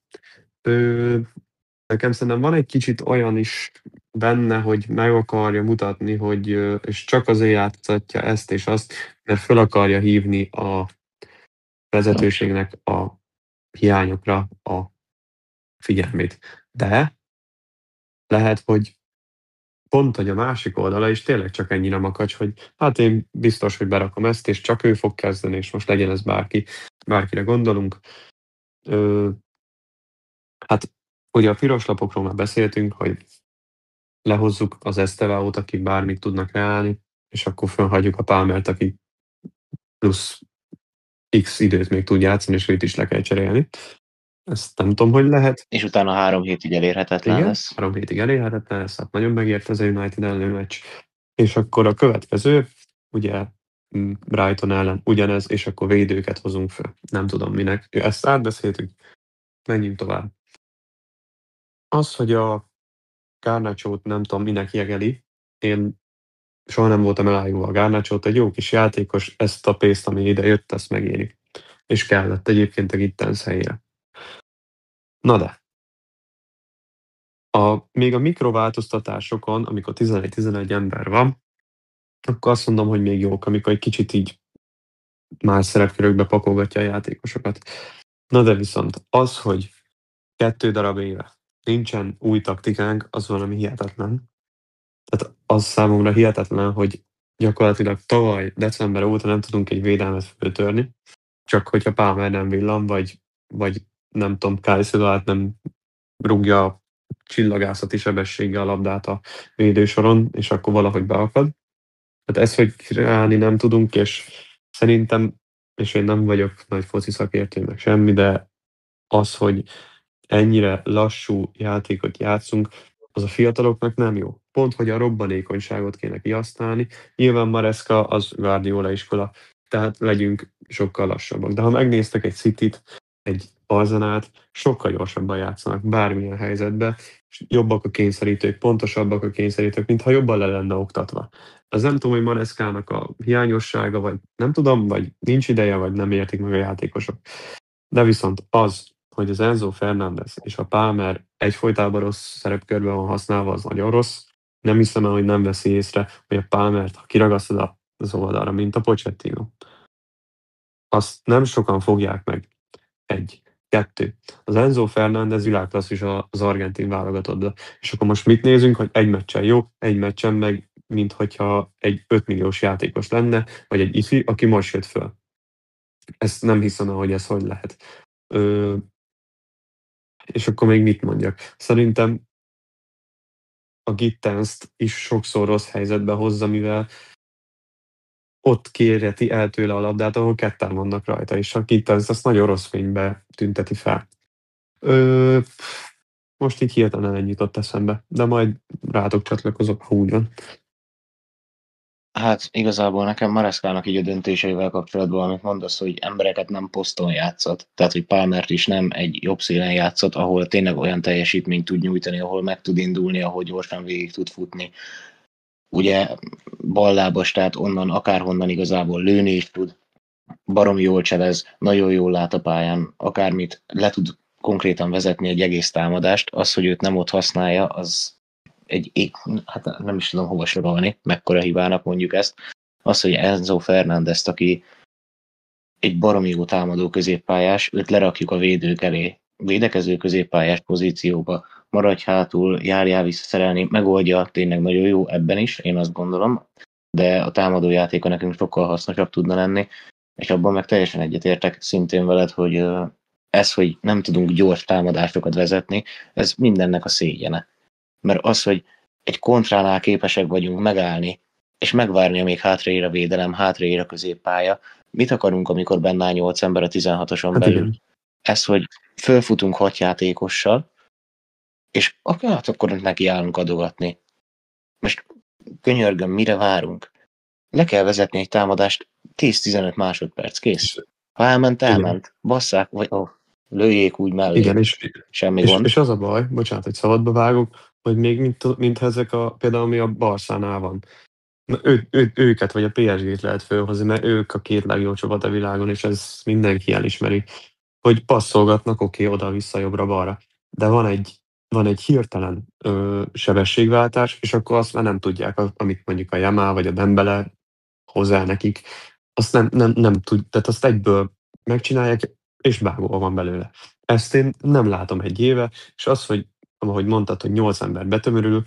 Nekem szerintem van egy kicsit olyan is benne, hogy meg akarja mutatni, hogy és csak azért játszatja ezt és azt, mert fel akarja hívni a vezetőségnek a hiányokra a figyelmét. De lehet, hogy pont, hogy a másik oldala is tényleg csak ennyire makacs, hogy hát én biztos, hogy berakom ezt, és csak ő fog kezdeni, és most legyen ez bárkire gondolunk. Hát ugye a piros lapokról már beszéltünk, hogy lehozzuk az Estevaót, akik bármit tudnak reálni, és akkor fölhagyjuk a Palmert, aki plusz X időt még tud játszani, és őt is le kell cserélni. Ezt nem tudom, hogy lehet. És utána 3 hétig elérhetetlen Igen, lesz. 3 hétig elérhetetlen lesz, hát nagyon megért ez a United elleni meccs. És akkor a következő, ugye Brighton ellen ugyanez, és akkor védőket hozunk föl. Nem tudom minek. Ezt átbeszéltük, menjünk tovább. Az, hogy a Garnachót nem tudom minek jegeli, én soha nem voltam elájulva a Garnachót, egy jó kis játékos, ezt a pénzt, ami ide jött, ezt megéri. És kellett egyébként a Gittens helyére. Na de, még a mikrováltoztatásokon, amikor 11-11 ember van, akkor azt mondom, hogy még jók, amikor egy kicsit így más szerepkörökbe pakolgatja a játékosokat. Na de viszont az, hogy 2 darab éve nincsen új taktikánk, az valami hihetetlen. Tehát az számomra hihetetlen, hogy gyakorlatilag tavaly december óta nem tudunk egy védelmet föltörni, csak hogyha Palmer nem villan, vagy nem tudom, Kajszidóát nem rúgja a csillagászati sebességgel a labdát a védősoron, és akkor valahogy beakad. Tehát ezt, hogy kreálni nem tudunk, és szerintem, és én nem vagyok nagy foci szakértő, meg semmi, de az, hogy ennyire lassú játékot játszunk, az a fiataloknak nem jó. Pont, hogy a robbanékonyságot kéne kihasználni. Nyilván Maresca az Guardiola iskola, tehát legyünk sokkal lassabbak. De ha megnéztek egy Cityt, egy Arzenát, sokkal gyorsabban játszanak bármilyen helyzetben, és jobbak a kényszerítők, pontosabbak a kényszerítők, mintha jobban le lenne oktatva. Az nem tudom, hogy Marescának a hiányossága, vagy nem tudom, vagy nincs ideje, vagy nem értik meg a játékosok. De viszont az, hogy az Enzo Fernández és a Palmer egyfolytában rossz szerepkörben van használva, az nagyon rossz. Nem hiszem el, hogy nem veszi észre, hogy a Palmert, ha kiragasztod az oldalra, mint a Pochettino, azt nem sokan fogják meg. 1. 2. Az Enzo Fernández világklasszis az argentin válogatottba. És akkor most mit nézünk, hogy egy meccsen jó, egy meccsen meg, mint hogyha egy 5 milliós játékos lenne, vagy egy ifi, aki most jött föl. Ezt nem hiszem el, hogy ez hogy lehet. És akkor még mit mondjak? Szerintem a Gittenst is sokszor rossz helyzetbe hozza, mivel ott kérheti el tőle a labdát, ahol ketten vannak rajta, és a Gittens azt nagyon rossz fénybe tünteti fel. Most így hirtelen ennyi jutott eszembe, de majd rátok csatlakozok, ha úgy van. Hát igazából nekem Marescának így a döntéseivel kapcsolatban, amit mondasz, hogy embereket nem poszton játszott, tehát hogy Palmert is nem egy jobb szélen játszott, ahol tényleg olyan teljesítményt tud nyújtani, ahol meg tud indulni, ahol gyorsan végig tud futni. Ugye ballábas, tehát onnan akárhonnan igazából lőni is tud, baromi jól cselez, nagyon jól lát a pályán, akármit le tud konkrétan vezetni egy egész támadást, az, hogy őt nem ott használja, az hát nem is tudom hova sorolni, mekkora hibának mondjuk ezt, az, hogy Enzo Fernández, aki egy baromi jó támadó középpályás, őt lerakjuk a védők elé, védekező középpályás pozícióba, maradj hátul, járjál visszaszerelni, megoldja, tényleg nagyon jó ebben is, én azt gondolom, de a támadó játéka nekünk sokkal hasznosabb tudna lenni, és abban meg teljesen egyetértek szintén veled, hogy ez, hogy nem tudunk gyors támadásokat vezetni, ez mindennek a szégyene. Mert az, hogy egy kontránál képesek vagyunk megállni, és megvárni, amíg hátraér a védelem, hátraér a középpálya, mit akarunk, amikor benne áll 8 ember a 16-oson Hát belül? igen. Ez, hogy fölfutunk 6 játékossal, és akkor nekiállunk adogatni. Most könyörgöm, mire várunk? Le kell vezetni egy támadást, 10-15 másodperc, kész. Ha elment, basszák, vagy lőjék úgy mellé. Igen, semmi gond. És az a baj, bocsánat, hogy szabadba vágok, hogy még mintha ezek például ami a Barszánál van. Őket vagy a PSG-t lehet fölhozni, mert ők a 2 legjobb csapat a világon, és ez mindenki elismeri, hogy passzolgatnak, oké, oda-vissza, jobbra-balra, de van egy hirtelen sebességváltás, és akkor azt már nem tudják, amit mondjuk a Yamal vagy a Dembele hozzá nekik, azt nem tud, tehát azt egyből megcsinálják, és bágó van belőle. Ezt én nem látom egy éve, és az, hogy ahogy mondtad, hogy 8 ember betömörül,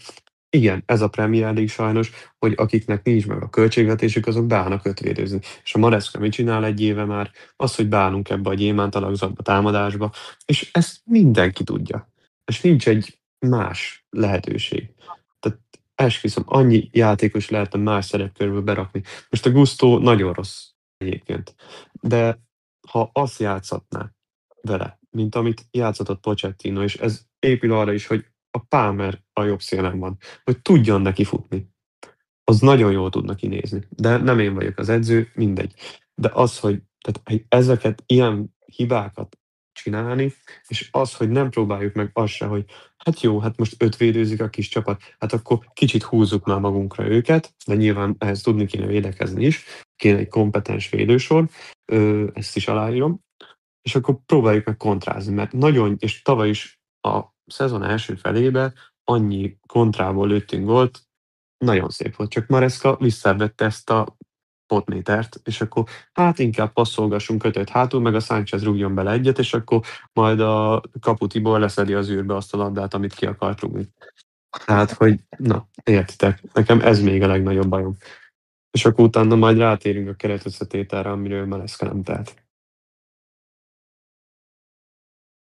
igen, ez a Premier League sajnos, hogy akiknek nincs meg a költségvetésük, azok beállnak ötvédőzni. És a Maresca mit csinál egy éve már? Az, hogy beállunk ebbe a gyémánt alakzatba, támadásba, és ezt mindenki tudja. És nincs egy más lehetőség. Tehát esküszöm, annyi játékos lehetne más szerepkörből berakni. Most a Gusto nagyon rossz egyébként. De ha azt játszhatná vele, mint amit játszott Pochettino, és ez épül arra is, hogy a Palmer a jobb szélen van, hogy tudjon neki futni. Az nagyon jól tudna kinézni. De nem én vagyok az edző, mindegy. De az, hogy ezeket, ilyen hibákat csinálni, és az, hogy nem próbáljuk meg azt se, hogy hát jó, hát most 5 védőzik a kis csapat, hát akkor kicsit húzzuk már magunkra őket, de nyilván ehhez tudni kéne védekezni is, kéne egy kompetens védősor, ezt is aláírom, és akkor próbáljuk meg kontrázni, mert nagyon, és tavaly is a szezon első felébe annyi kontrából lőttünk gólt, nagyon szép volt, csak Maresca visszavette ezt a potmétert, és akkor hát inkább passzolgassunk kötött hátul, meg a Sánchez rúgjon bele egyet, és akkor majd a Capu Tibor leszedi az űrbe azt a labdát, amit ki akart rúgni. Tehát, hogy na, értitek, nekem ez még a legnagyobb bajom. És akkor utána majd rátérünk a keretösszetételre, amiről Maresca nem tehet.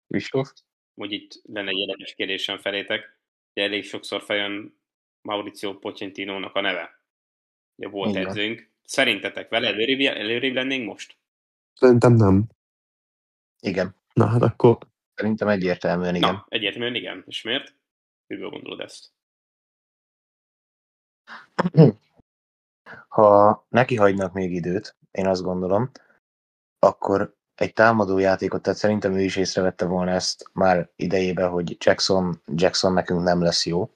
Kristóf? Hogy itt lenne egy érdekes kérdésem felétek, de elég sokszor feljön Mauricio Pochettinónak a neve. Ugye volt Igen. edzőnk. Szerintetek vele előrébb lennénk most? Szerintem nem. Igen. Na hát akkor Szerintem egyértelműen igen. Na, egyértelműen igen. És miért? Miből gondolod ezt? Ha neki hagynak még időt, én azt gondolom, akkor egy támadó játékot, tehát szerintem ő is észrevette volna ezt már idejében, hogy Jackson nekünk nem lesz jó,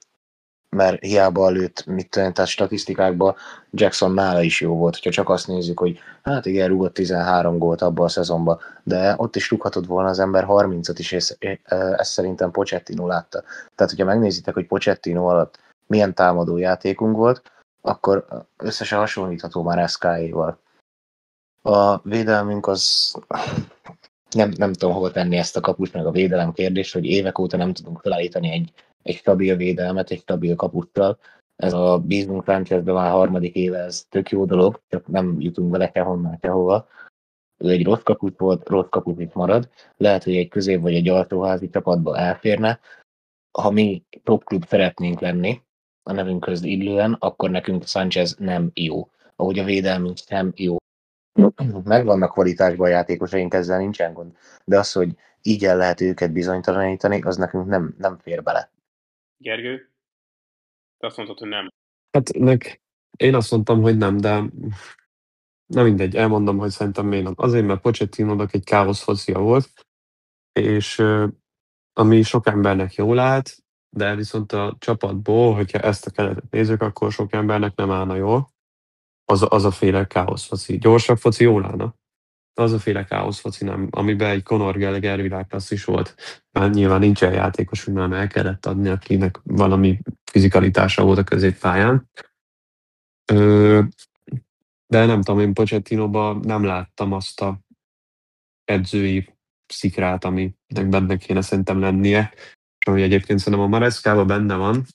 mert hiába lőtt, mit tudom, tehát statisztikákban Jackson nála is jó volt, hogyha csak azt nézzük, hogy hát igen, rúgott 13 gólt abban a szezonban, de ott is rúghatott volna az ember 30-at is, és ezt szerintem Pochettino látta. Tehát, hogyha megnézitek, hogy Pochettino alatt milyen támadó játékunk volt, akkor összesen hasonlítható már SK-éval. A védelmünk az nem tudom hova tenni ezt a kapust, meg a védelem kérdést, hogy évek óta nem tudunk felállítani egy stabil védelmet, egy stabil kapussal. Ez a bízunk Sánchezben már harmadik éve, ez tök jó dolog, csak nem jutunk vele sehonnan, sehova. Ez egy rossz kapus volt, rossz kapus itt marad. Lehet, hogy egy közép vagy egy alsóházi csapatba elférne. Ha mi top klub szeretnénk lenni, a nevünkhöz illően, akkor nekünk Sánchez nem jó. Ahogy a védelmünk sem jó. Megvannak kvalitásban a játékosaink, ezzel nincsen gond. De az, hogy így el lehet őket bizonytalanítani, az nekünk nem fér bele. Gergő? Te azt mondtad, hogy nem. hát én azt mondtam, hogy nem, de na mindegy, elmondom, hogy szerintem miért nem. Azért, mert Pochettinónak egy káosz focia volt, és ami sok embernek jól állt, de viszont a csapatból, hogyha ezt a keretet nézzük, akkor sok embernek nem állna jól. Az a féle káosz foci. Gyorsabb foci jól állna. Az a féle káosz foci nem, amiben egy Conor Gallagher világklassz is volt. Már nyilván nincsen játékos, hogy már el kellett adni, akinek valami fizikalitása volt a középpályán. De nem tudom, én Pochettinóban nem láttam azt a edzői szikrát, aminek benne kéne szerintem lennie, és ami egyébként szerintem a Marescában benne van,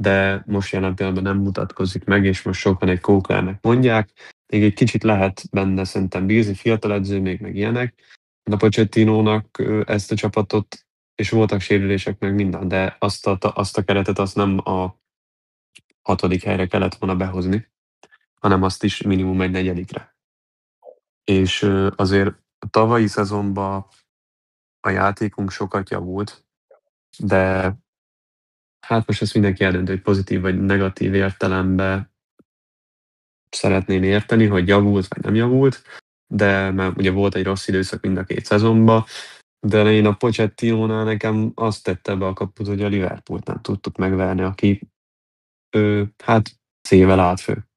de most jelen pillanatban nem mutatkozik meg, és most sokan egy Kóklernek mondják. Még egy kicsit lehet benne szerintem bízni, fiatal edző még meg ilyenek. De Pochettinónak ezt a csapatot, és voltak sérülések meg minden, de azt a keretet azt nem a 6. helyre kellett volna behozni, hanem azt is minimum egy 4. És azért a tavalyi szezonban a játékunk sokat javult, de hát most ezt mindenki eldöntő, hogy pozitív vagy negatív értelemben szeretném érteni, hogy javult vagy nem javult, de mert ugye volt egy rossz időszak mind a 2 szezonban, de én a Pochettinónál nekem azt tette be a kaput, hogy a Liverpoolt nem tudtuk megverni, aki hát C-vel állt fő,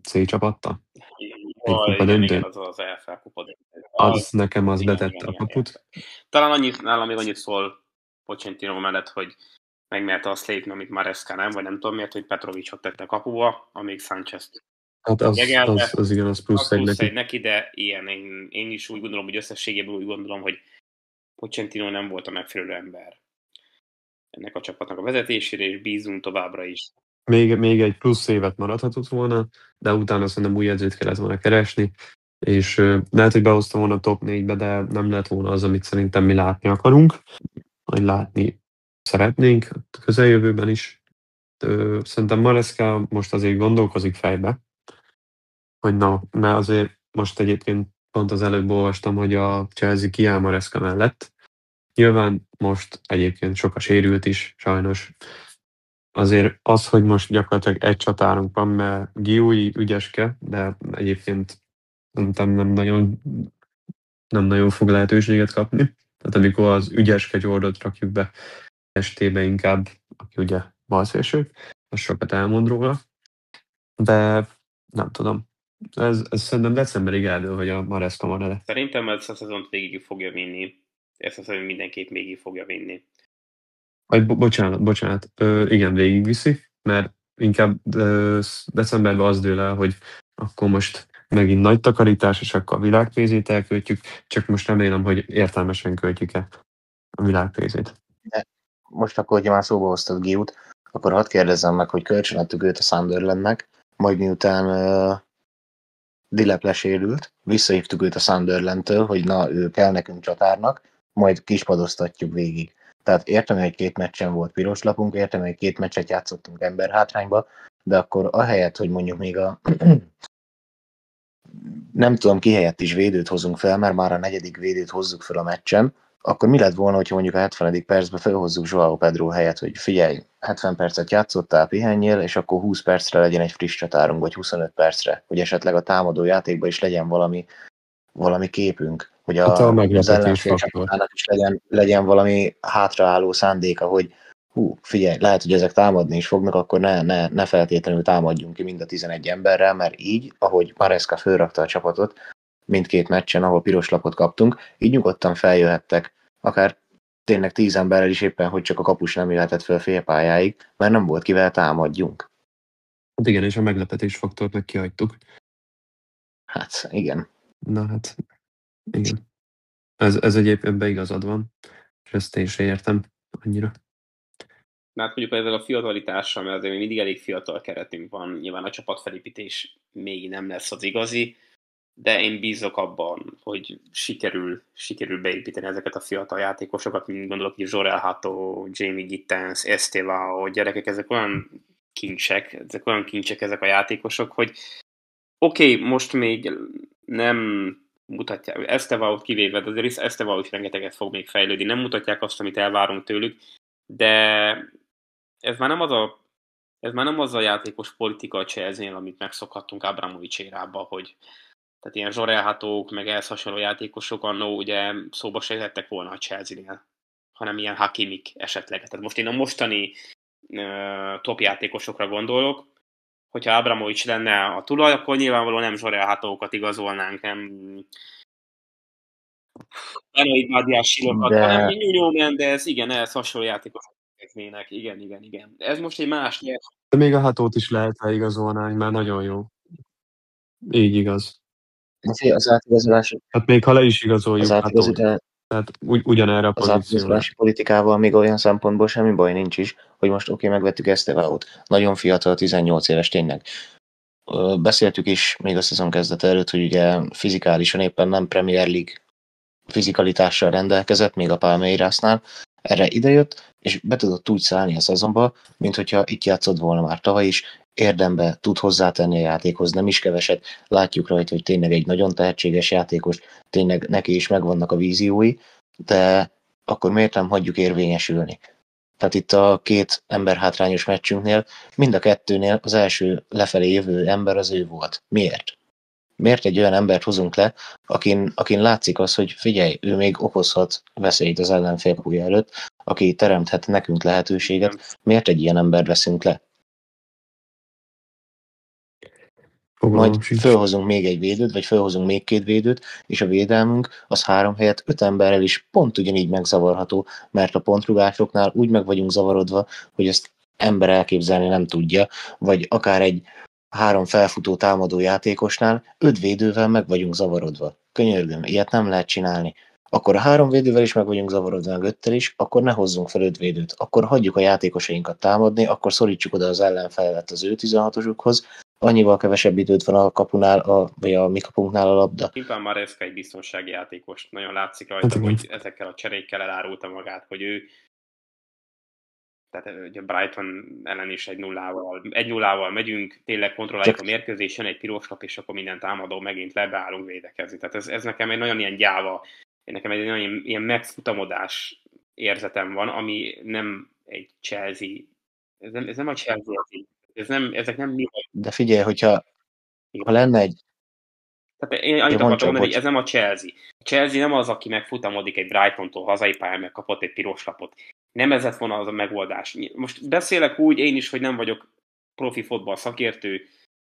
C csapattal. Egy kupa Igen, döntőn. az EFL kupa döntő. az nekem az igen, betette igen, a igen. kaput. Talán nálam még annyit szól Pochettino mellett, hogy megmerte azt lépni, amit Maresca nem, vagy nem tudom miért, hogy Petrovicsot tette a kapuba, amíg Sanchez-t Hát az igen, az plusz egy neki. de ilyen, én is úgy gondolom, hogy összességében úgy gondolom, hogy Pochettino nem volt a megfelelő ember ennek a csapatnak a vezetésére, és bízunk továbbra is. Még egy plusz évet maradhatott volna, de utána szerintem új edzőt kellett volna keresni, és lehet, hogy behoztam volna a top 4-be, de nem lett volna az, amit szerintem mi látni akarunk, vagy látni szeretnénk a közeljövőben is. Szerintem Maresca most azért gondolkozik fejbe, hogy mert azért most egyébként pont az előbb olvastam, hogy a Chelsea kiáll Maresca mellett. Nyilván most egyébként sok a sérült is, sajnos. Azért az, hogy most gyakorlatilag egy csatárunk van, mert Giui ügyeske, de egyébként szerintem nem nagyon fog lehetőséget kapni. Tehát amikor az ügyeske Jordot rakjuk be estébe inkább, aki ugye balszélső, az sokat elmond róla. De nem tudom. Ez szerintem decemberig eldől, hogy a Maresca marad-e. Szerintem ezt a szezont végig fogja vinni. Ezt a szezont mindenképp végig fogja vinni. Bocsánat. Igen, végigviszi, mert inkább decemberben az dől el, hogy akkor most megint nagy takarítás, és akkor a világpénzét elköltjük, csak most remélem, hogy értelmesen költjük-e a világpénzét. Most akkor, hogyha már szóba hoztad Giut, akkor hadd kérdezzem meg, hogy kölcsönadtuk őt a Sunderlandnek, majd miután Dilep lesérült, visszahívtuk őt a Sunderlandtől, hogy na, ő kell nekünk csatárnak, majd kispadoztatjuk végig. Tehát értem, hogy 2 meccsen volt piros lapunk, értem, hogy 2 meccset játszottunk emberhátrányba, de akkor ahelyett, hogy mondjuk még a nem tudom ki helyett is védőt hozunk fel, mert már a 4. védőt hozzuk fel a meccsen, akkor mi lett volna, hogyha mondjuk a 70. percben felhozzuk Joao Pedro helyett, hogy figyelj, 70 percet játszottál, pihenjél, és akkor 20 percre legyen egy friss csatárunk, vagy 25 percre, hogy esetleg a támadó játékban is legyen valami képünk, hogy az ellenfél csapatának is legyen valami hátraálló szándéka, hogy figyelj, lehet, hogy ezek támadni is fognak, akkor ne feltétlenül támadjunk ki mind a 11 emberrel, mert így, ahogy Maresca fölrakta a csapatot, mindkét meccsen, ahol piros lapot kaptunk, így nyugodtan feljöhettek, akár tényleg 10 emberrel is éppen, hogy csak a kapus nem jöhetett fel félpályáig, mert nem volt kivel támadjunk. Hát igen, és a meglepetés faktort meg kihagytuk. Hát, igen. Na hát, igen. Ez egyébként beigazad van, és ezt én sem értem annyira. Hát mondjuk ezzel a fiatalitással, mert azért még mindig elég fiatal keretünk van, nyilván a csapatfelépítés még nem lesz az igazi, de én bízok abban, hogy sikerül beépíteni ezeket a fiatal játékosokat, mint gondolok, hogy Jorel Hato, Jamie Gittens, Estevao, gyerekek, ezek olyan kincsek ezek a játékosok, hogy oké, most még nem mutatják, Estevao-t kivéve, de azért Estevao is rengeteget fog még fejlődni, nem mutatják azt, amit elvárunk tőlük, de ez már nem az a játékos politika a Chelsea-nél, amit megszokhattunk Abramovich érába, hogy tehát ilyen Zsorelhatók, meg ehhez hasonló játékosok annó ugye szóba se jöhettek volna a Chelsea-nél, hanem ilyen Hakimik esetleg. Tehát most én a mostani top játékosokra gondolok, hogyha Abramovich lenne a tulaj, akkor nyilvánvalóan nem Zsorelhatókat igazolnánk, nem Benoit Badiashile-okat, hanem Nuno Mendes, igen, ehhez hasonló játékosok kezdnének. Igen. Ez most egy más nyelv. De még a Hatót is lehet leigazolni, mert nagyon jó. Így igaz. Az átigazolás... Hát még ha le is igazoljuk Hatót, tehát ugyanerre a pozícióra. Az átigazolási politikával még olyan szempontból semmi baj nincs is, hogy most oké, megvettük Estevao-t. Nagyon fiatal, 18 éves tényleg. Beszéltük is még a szezon kezdete előtt, hogy ugye fizikálisan éppen nem Premier League fizikalitással rendelkezett, még a Palmeirasnál. Erre idejött, és be tudott úgy szállni a szezonba, mint hogyha itt játszott volna már tavaly is, érdembe tud hozzátenni a játékhoz, nem is keveset. Látjuk rajta, hogy tényleg egy nagyon tehetséges játékos, tényleg neki is megvannak a víziói, de akkor miért nem hagyjuk érvényesülni? Tehát itt a 2 emberhátrányos meccsünknél, mind a 2-nél az első lefelé jövő ember az ő volt. Miért? Miért egy olyan embert hozunk le, akin látszik az, hogy figyelj, ő még okozhat veszélyt az ellenfél kapuja előtt, aki teremthet nekünk lehetőséget, miért egy ilyen embert veszünk le? majd fölhozunk még egy védőt, vagy fölhozunk még 2 védőt, és a védelmünk az 3 helyett 5 emberrel is pont ugyanígy megzavarható, mert a pontrugásoknál úgy meg vagyunk zavarodva, hogy ezt ember elképzelni nem tudja, vagy akár egy 3 felfutó támadó játékosnál 5 védővel meg vagyunk zavarodva. Könyörgöm, ilyet nem lehet csinálni. Akkor a 3 védővel is meg vagyunk zavarodva, meg 5-tel is, akkor ne hozzunk fel 5 védőt. Akkor hagyjuk a játékosainkat támadni, akkor szorítsuk oda az ellenfelet az ő 16-osukhoz, annyival kevesebb időt van a kapunál, vagy a mi kapunknál a labda. Nyilván Maresca egy biztonsági játékos. Nagyon látszik rajta, hogy ezekkel a cserékkel elárulta magát, hogy ő tehát ugye Brighton ellen is 1-0-val megyünk, tényleg kontrolláljuk a mérkőzésen, egy piros lap, és akkor minden támadó megint lebeállunk védekezni. Tehát ez nekem egy nagyon ilyen gyáva, nekem egy nagyon ilyen megfutamodás érzetem van, ami nem egy Chelsea, ez nem a Chelsea, ezek nem mi. De figyelj, hogyha lenne egy... Tehát én annyit akartam mondani, hogy ez nem a Chelsea. A Chelsea nem az, aki megfutamodik egy Brightontól hazai pályán, meg kapott egy piros lapot. Nem ez lett volna az a megoldás. Most beszélek úgy én is, hogy nem vagyok profi fotball szakértő,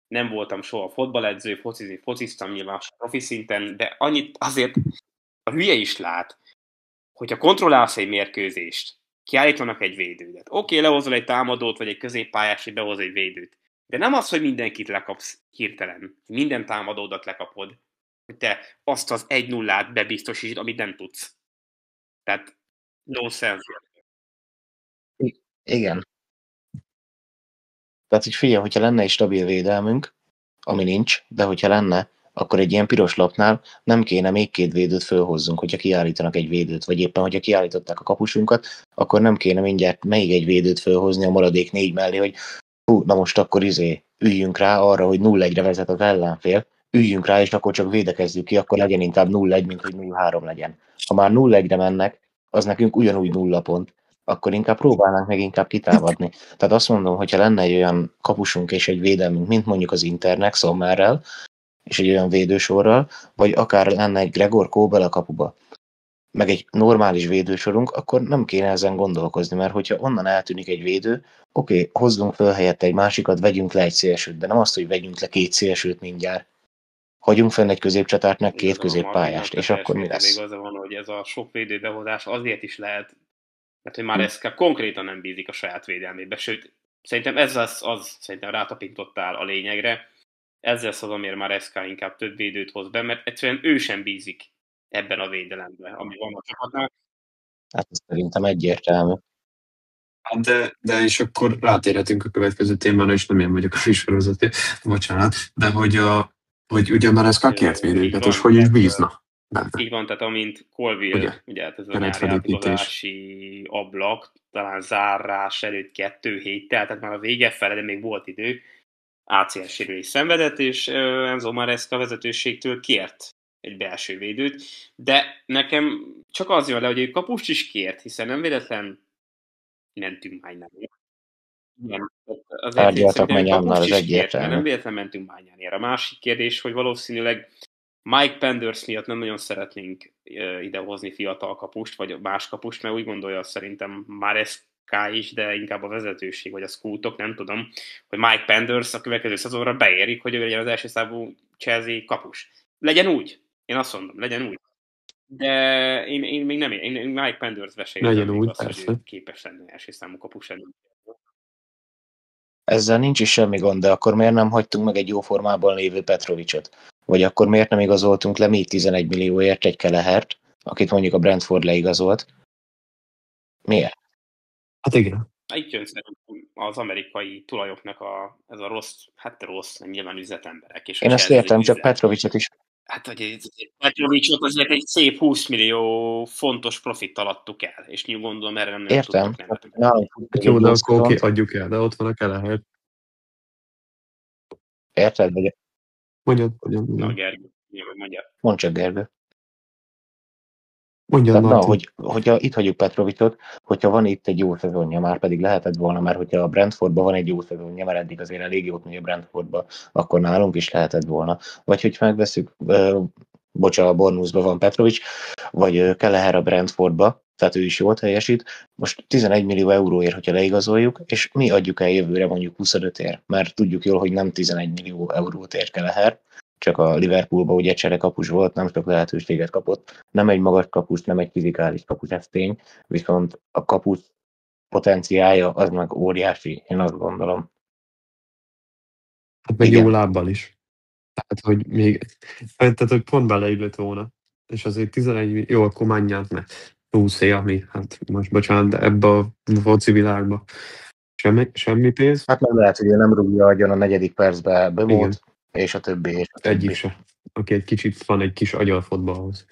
nem voltam soha fotballedző, fociztam nyilván profi szinten, de annyit azért a hülye is lát, hogyha kontrollálsz egy mérkőzést, kiállítanak egy védődet. Oké, lehozol egy támadót, vagy egy középpályás, hogy behoz egy védőt. De nem az, hogy mindenkit lekapsz hirtelen. Minden támadódat lekapod. Hogy te azt az 1-0-át bebiztosítsd, amit nem tudsz. Tehát no sense. Igen. Tehát, hogy figyelj, hogyha lenne egy stabil védelmünk, ami nincs, de hogyha lenne, akkor egy ilyen piros lapnál nem kéne még 2 védőt fölhozzunk, hogyha kiállítanak egy védőt, vagy éppen, hogyha kiállították a kapusunkat, akkor nem kéne mindjárt még egy védőt fölhozni a maradék 4 mellé, hogy na most akkor üljünk rá arra, hogy 0-1-re vezet az ellenfél, üljünk rá, és akkor csak védekezzük ki, akkor legyen inkább 0-1, mint hogy 0-3 legyen. Ha már 0-1-re mennek, az nekünk ugyanúgy 0 pont, akkor inkább próbálnánk meg inkább kitámadni. Tehát azt mondom, hogyha lenne egy olyan kapusunk és egy védelmünk, mint mondjuk az Internek, Sommerrel, és egy olyan védősorral, vagy akár lenne egy Gregor Kóbel a kapuba, meg egy normális védősorunk, akkor nem kéne ezen gondolkozni, mert hogyha onnan eltűnik egy védő, oké, hozzunk föl helyette egy másikat, vegyünk le egy szélsőt, de nem azt, hogy vegyünk le 2 szélsőt mindjárt. Hagyjunk fenn egy középcsatát, meg 2 középpályást, és akkor mi lesz? Igaza van, hogy ez a sok védőbehozás azért is lehet, mert hogy Maresca konkrétan nem bízik a saját védelmébe, sőt, szerintem ez az szerintem rátapintottál a lényegre, ez lesz az, amiért Maresca inkább több védőt hoz be, mert egyszerűen ő sem bízik ebben a védelemben, ami van a csapatnál. Hát ez szerintem egyértelmű. De és akkor rátérhetünk a következő témára, és nem én vagyok a műsorvezető, bocsánat, de hogy ugye Maresca kért védőket, és hogy is bízna benne. Így van, tehát amint Colville, ugye hát ez a nyári átigazolási ablak, talán zárás előtt 2 héttel, tehát már a vége fele, de még volt idő, ACL sérülés szenvedett, és Enzo Maresca vezetőségtől kért egy belső védőt, de nekem csak az jön le, hogy ő kapust is kért, hiszen nem véletlen mentünk Mánynánél. Igen, tárgyaltak Mánynánnal, az egyértelmű. Nem véletlen mentünk Mánynánél. A másik kérdés, hogy valószínűleg Mike Penders miatt nem nagyon szeretnénk idehozni fiatal kapust, vagy más kapust, mert úgy gondolja szerintem Maresca is, de inkább a vezetőség, vagy a scoutok, nem tudom, hogy Mike Penders a következő szezonra beérik, hogy ő legyen az első számú Chelsea kapus. Legyen úgy. Én azt mondom, legyen úgy. De én még nem, én Mike Penders-be se legyen úgy, azt, hogy ő képes lenni első számú kapus lenni. Ezzel nincs is semmi gond, de akkor miért nem hagytunk meg egy jó formában lévő Petrovicsot? Vagy akkor miért nem igazoltunk le még 11 millióért egy Kelehert, akit mondjuk a Brentford leigazolt? Miért? Hát igen. Itt jön szerintem az amerikai tulajoknak ez a rossz, nyilván üzletemberek. És én ezt értem, csak Petrovicsot is. Hát, hogy Petrovicsot azért egy szép 20 millió fontos profittal adtuk el, és gondolom erre nem értem. tudtak nem. Jó, de akkor adjuk el, de ott van a Kelleher. Érted? Vagy... Mondjad. Na, Gergő, mondjad. Mondd csak, Gergő. Hogyha itt hagyjuk Petrovicsot, hogyha van itt egy jó szezonja, már pedig lehetett volna, mert hogyha a Brentfordban van egy jó szezonja, mert eddig azért elég jót megy a Brentfordba, akkor nálunk is lehetett volna. Vagy hogy megveszünk, a Bournemouthban van Petrovics, vagy Kelleher a Brentfordba, tehát ő is jól teljesít. Most 11 millió euróért, hogyha leigazoljuk, és mi adjuk el jövőre mondjuk 25-ért, mert tudjuk jól, hogy nem 11 millió eurót ér Kelleher, csak a Liverpoolban ugye cserekapus volt, nem sok lehetőséget kapott. Nem egy magas kapus, nem egy fizikális kapus, ez tény, viszont a kapus potenciálja az meg óriási, én azt gondolom. Hát meg Igen. jó lábbal is. Tehát, hogy pont beleillett volna. És azért 11, jó, akkor menjünk meg. 20 év, ami, hát most bocsánat, de ebbe a foci világba semmi pénz. Hát nem lehet, hogy ő nem rúgja agyon a 4. percbe Igen. Bömót, és a többi. Egyik se. Aki egy kicsit van egy kis agya a fotballhoz.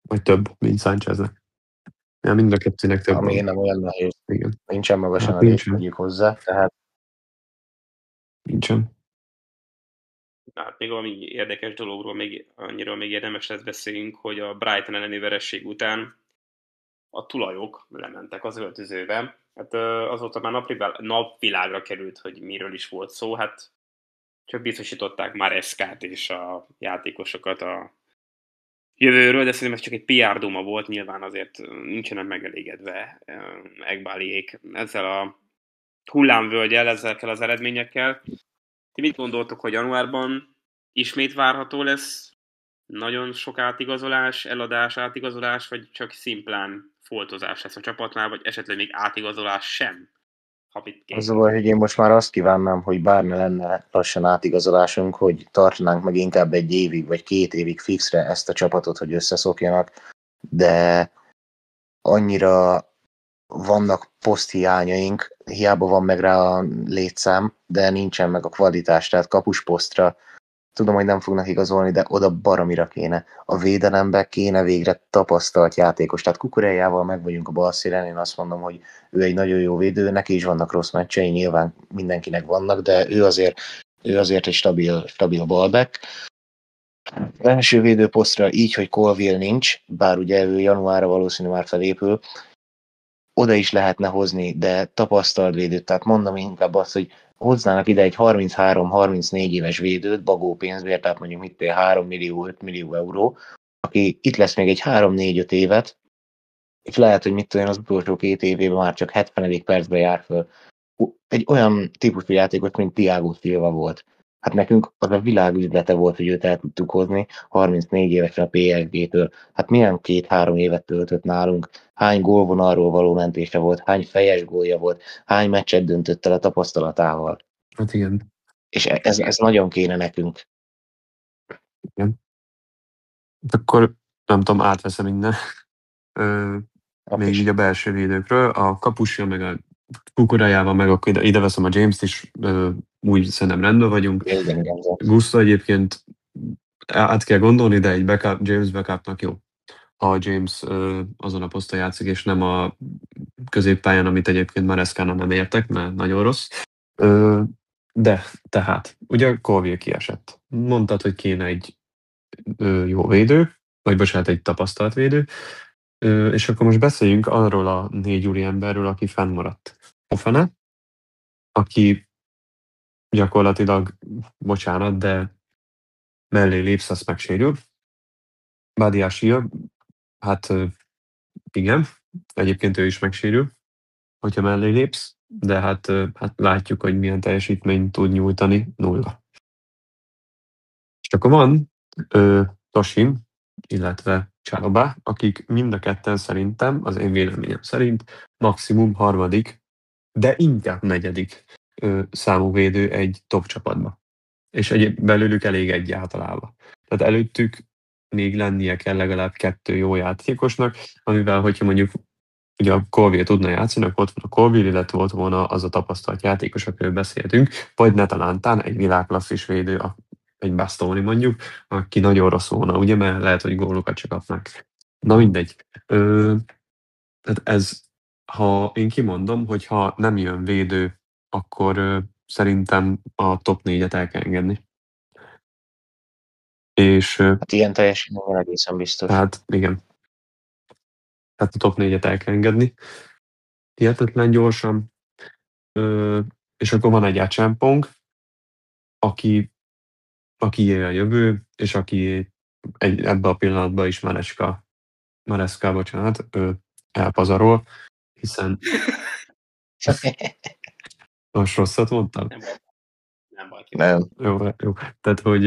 Vagy több, mint Sáncheznek. Ja, mind a kettőnek több Ami van. nem olyan nehéz. Igen. Nincsen magasan Hát a lét, nincsen. tegyük hozzá. Tehát Nincsen. Hát még valami érdekes dologról annyiról még érdemes lesz beszéljünk, hogy a Brighton elleni veresség után a tulajok lementek az öltözőbe. Hát azóta már napvilágra került, hogy miről is volt szó. Hát csak biztosították már Eszkát és a játékosokat a jövőről, de szerintem ez csak egy PR duma volt, nyilván azért nincsenek megelégedve Egbáliék ezzel a hullámvölgyel, ezekkel az eredményekkel. Ti mit gondoltok, hogy januárban ismét várható lesz nagyon sok átigazolás, eladás, átigazolás, vagy csak szimplán foltozás lesz a csapatnál, vagy esetleg még átigazolás sem? az a baj, hogy én most már azt kívánnám, hogy bár ne lenne lassan átigazolásunk, hogy tartanánk meg inkább 1 évig, vagy 2 évig fixre ezt a csapatot, hogy összeszokjanak, de annyira vannak poszthiányaink, hiába van meg rá a létszám, de nincsen meg a kvalitás, tehát kapusposztra tudom, hogy nem fognak igazolni, de oda baromira kéne. A védelembe kéne végre tapasztalt játékos. Tehát Kukurejával meg vagyunk a bal szélen, én azt mondom, hogy ő egy nagyon jó védő, neki is vannak rossz meccsei, nyilván mindenkinek vannak, de ő azért egy stabil ballback. Első védőposztra így, hogy Colville nincs, bár ugye ő januárra valószínűleg már felépül, oda is lehetne hozni, de tapasztalt védőt, tehát mondom inkább azt, hogy hoznának ide egy 33-34 éves védőt bagó pénzbért, tehát mondjuk 3 millió, 5 millió euró, aki itt lesz még egy 3-4-5 évet, és lehet, hogy az utolsó 2 évében már csak 70. percben jár föl. Egy olyan típusú játékos, mint Thiago Silva volt. Hát nekünk az a világüzlete volt, hogy őt el tudtuk hozni 34 évesen a PSG-től. Hát milyen 2-3 évet töltött nálunk, hány gólvonalról való mentése volt, hány fejes gólja volt, hány meccset döntött el a tapasztalatával. Hát igen. És ez nagyon kéne nekünk. Igen. Akkor nem tudom, átveszem minden. Még így a belső védőkről. A kapusja, meg a Kukurejával, meg akkor ide veszem a James-t is, úgy szerintem rendben vagyunk. Gusto egyébként át kell gondolni, de egy James backupnak jó. Ha James azon a poszton játszik, és nem a középpályán, amit egyébként már Eszkána nem értek, mert nagyon rossz. De, tehát, ugye Colville kiesett. Mondtad, hogy kéne egy jó védő, vagy bocsánat, egy tapasztalt védő, és akkor most beszéljünk arról a 4 úri emberről, aki fennmaradt. Fofana, aki gyakorlatilag, bocsánat, de mellé lépsz, azt megsérül. Badiashile, hát igen, egyébként ő is megsérül, hogyha mellé lépsz, de hát látjuk, hogy milyen teljesítményt tud nyújtani, 0. És akkor van Tosin, illetve Csalobá, akik mind a ketten szerintem, az én véleményem szerint maximum 3., de inkább 4. számú védő egy top csapatba. És belőlük elég egy általában. Tehát előttük még lennie kell legalább 2 jó játékosnak, amivel, hogyha mondjuk ugye a Colville tudna játszani, akkor ott van a Colville, illetve ott volna az a tapasztalt játékos, akiről beszéltünk, vagy Netalántán egy világklasszis védő, egy Bastoni mondjuk, aki nagyon rossz volna, ugye, mert lehet, hogy gólokat csak kapnak. Na mindegy. Tehát ez, ha én kimondom, hogy ha nem jön védő, akkor szerintem a top 4-et el kell engedni. És, hát ilyen teljesítmény egészen biztos. Hát igen. Tehát a top 4-et el kell engedni. Hihetetlen gyorsan. És akkor van egy Achampong, aki a jövő, és aki ebben a pillanatban is Maresca Maresca, bocsánat, elpazarol, hiszen most rosszat mondtam? Nem baj. Nem. Jó. Tehát, hogy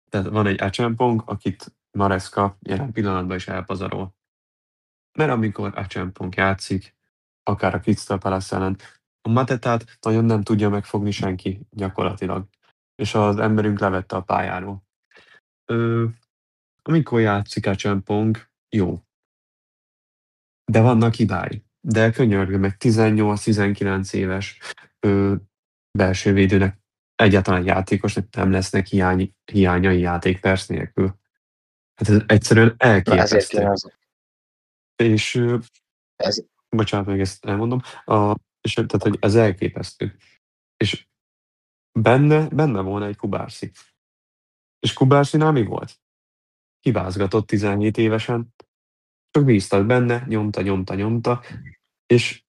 tehát van egy Achampong, akit Maresca jelen pillanatban is elpazarol. Mert amikor Achampong játszik, akár a Crystal Palace ellen, a Matetát nagyon nem tudja megfogni senki gyakorlatilag. És az emberünk levette a pályáról. Amikor játszik Achampong, jó. De vannak hibái. De könyörgöm, egy 18-19 éves belső védőnek, egyáltalán játékosnak nem lesznek hiányai játékperc nélkül. Hát ez egyszerűen Na ezért elképesztő. kéne az... És Ez, bocsánat, még ezt elmondom, és tehát, hogy ez elképesztő. És benne volna egy Kubarsi. És Kubarsinál mi volt? Hibázgatott 17 évesen, csak bíztak benne, nyomta, és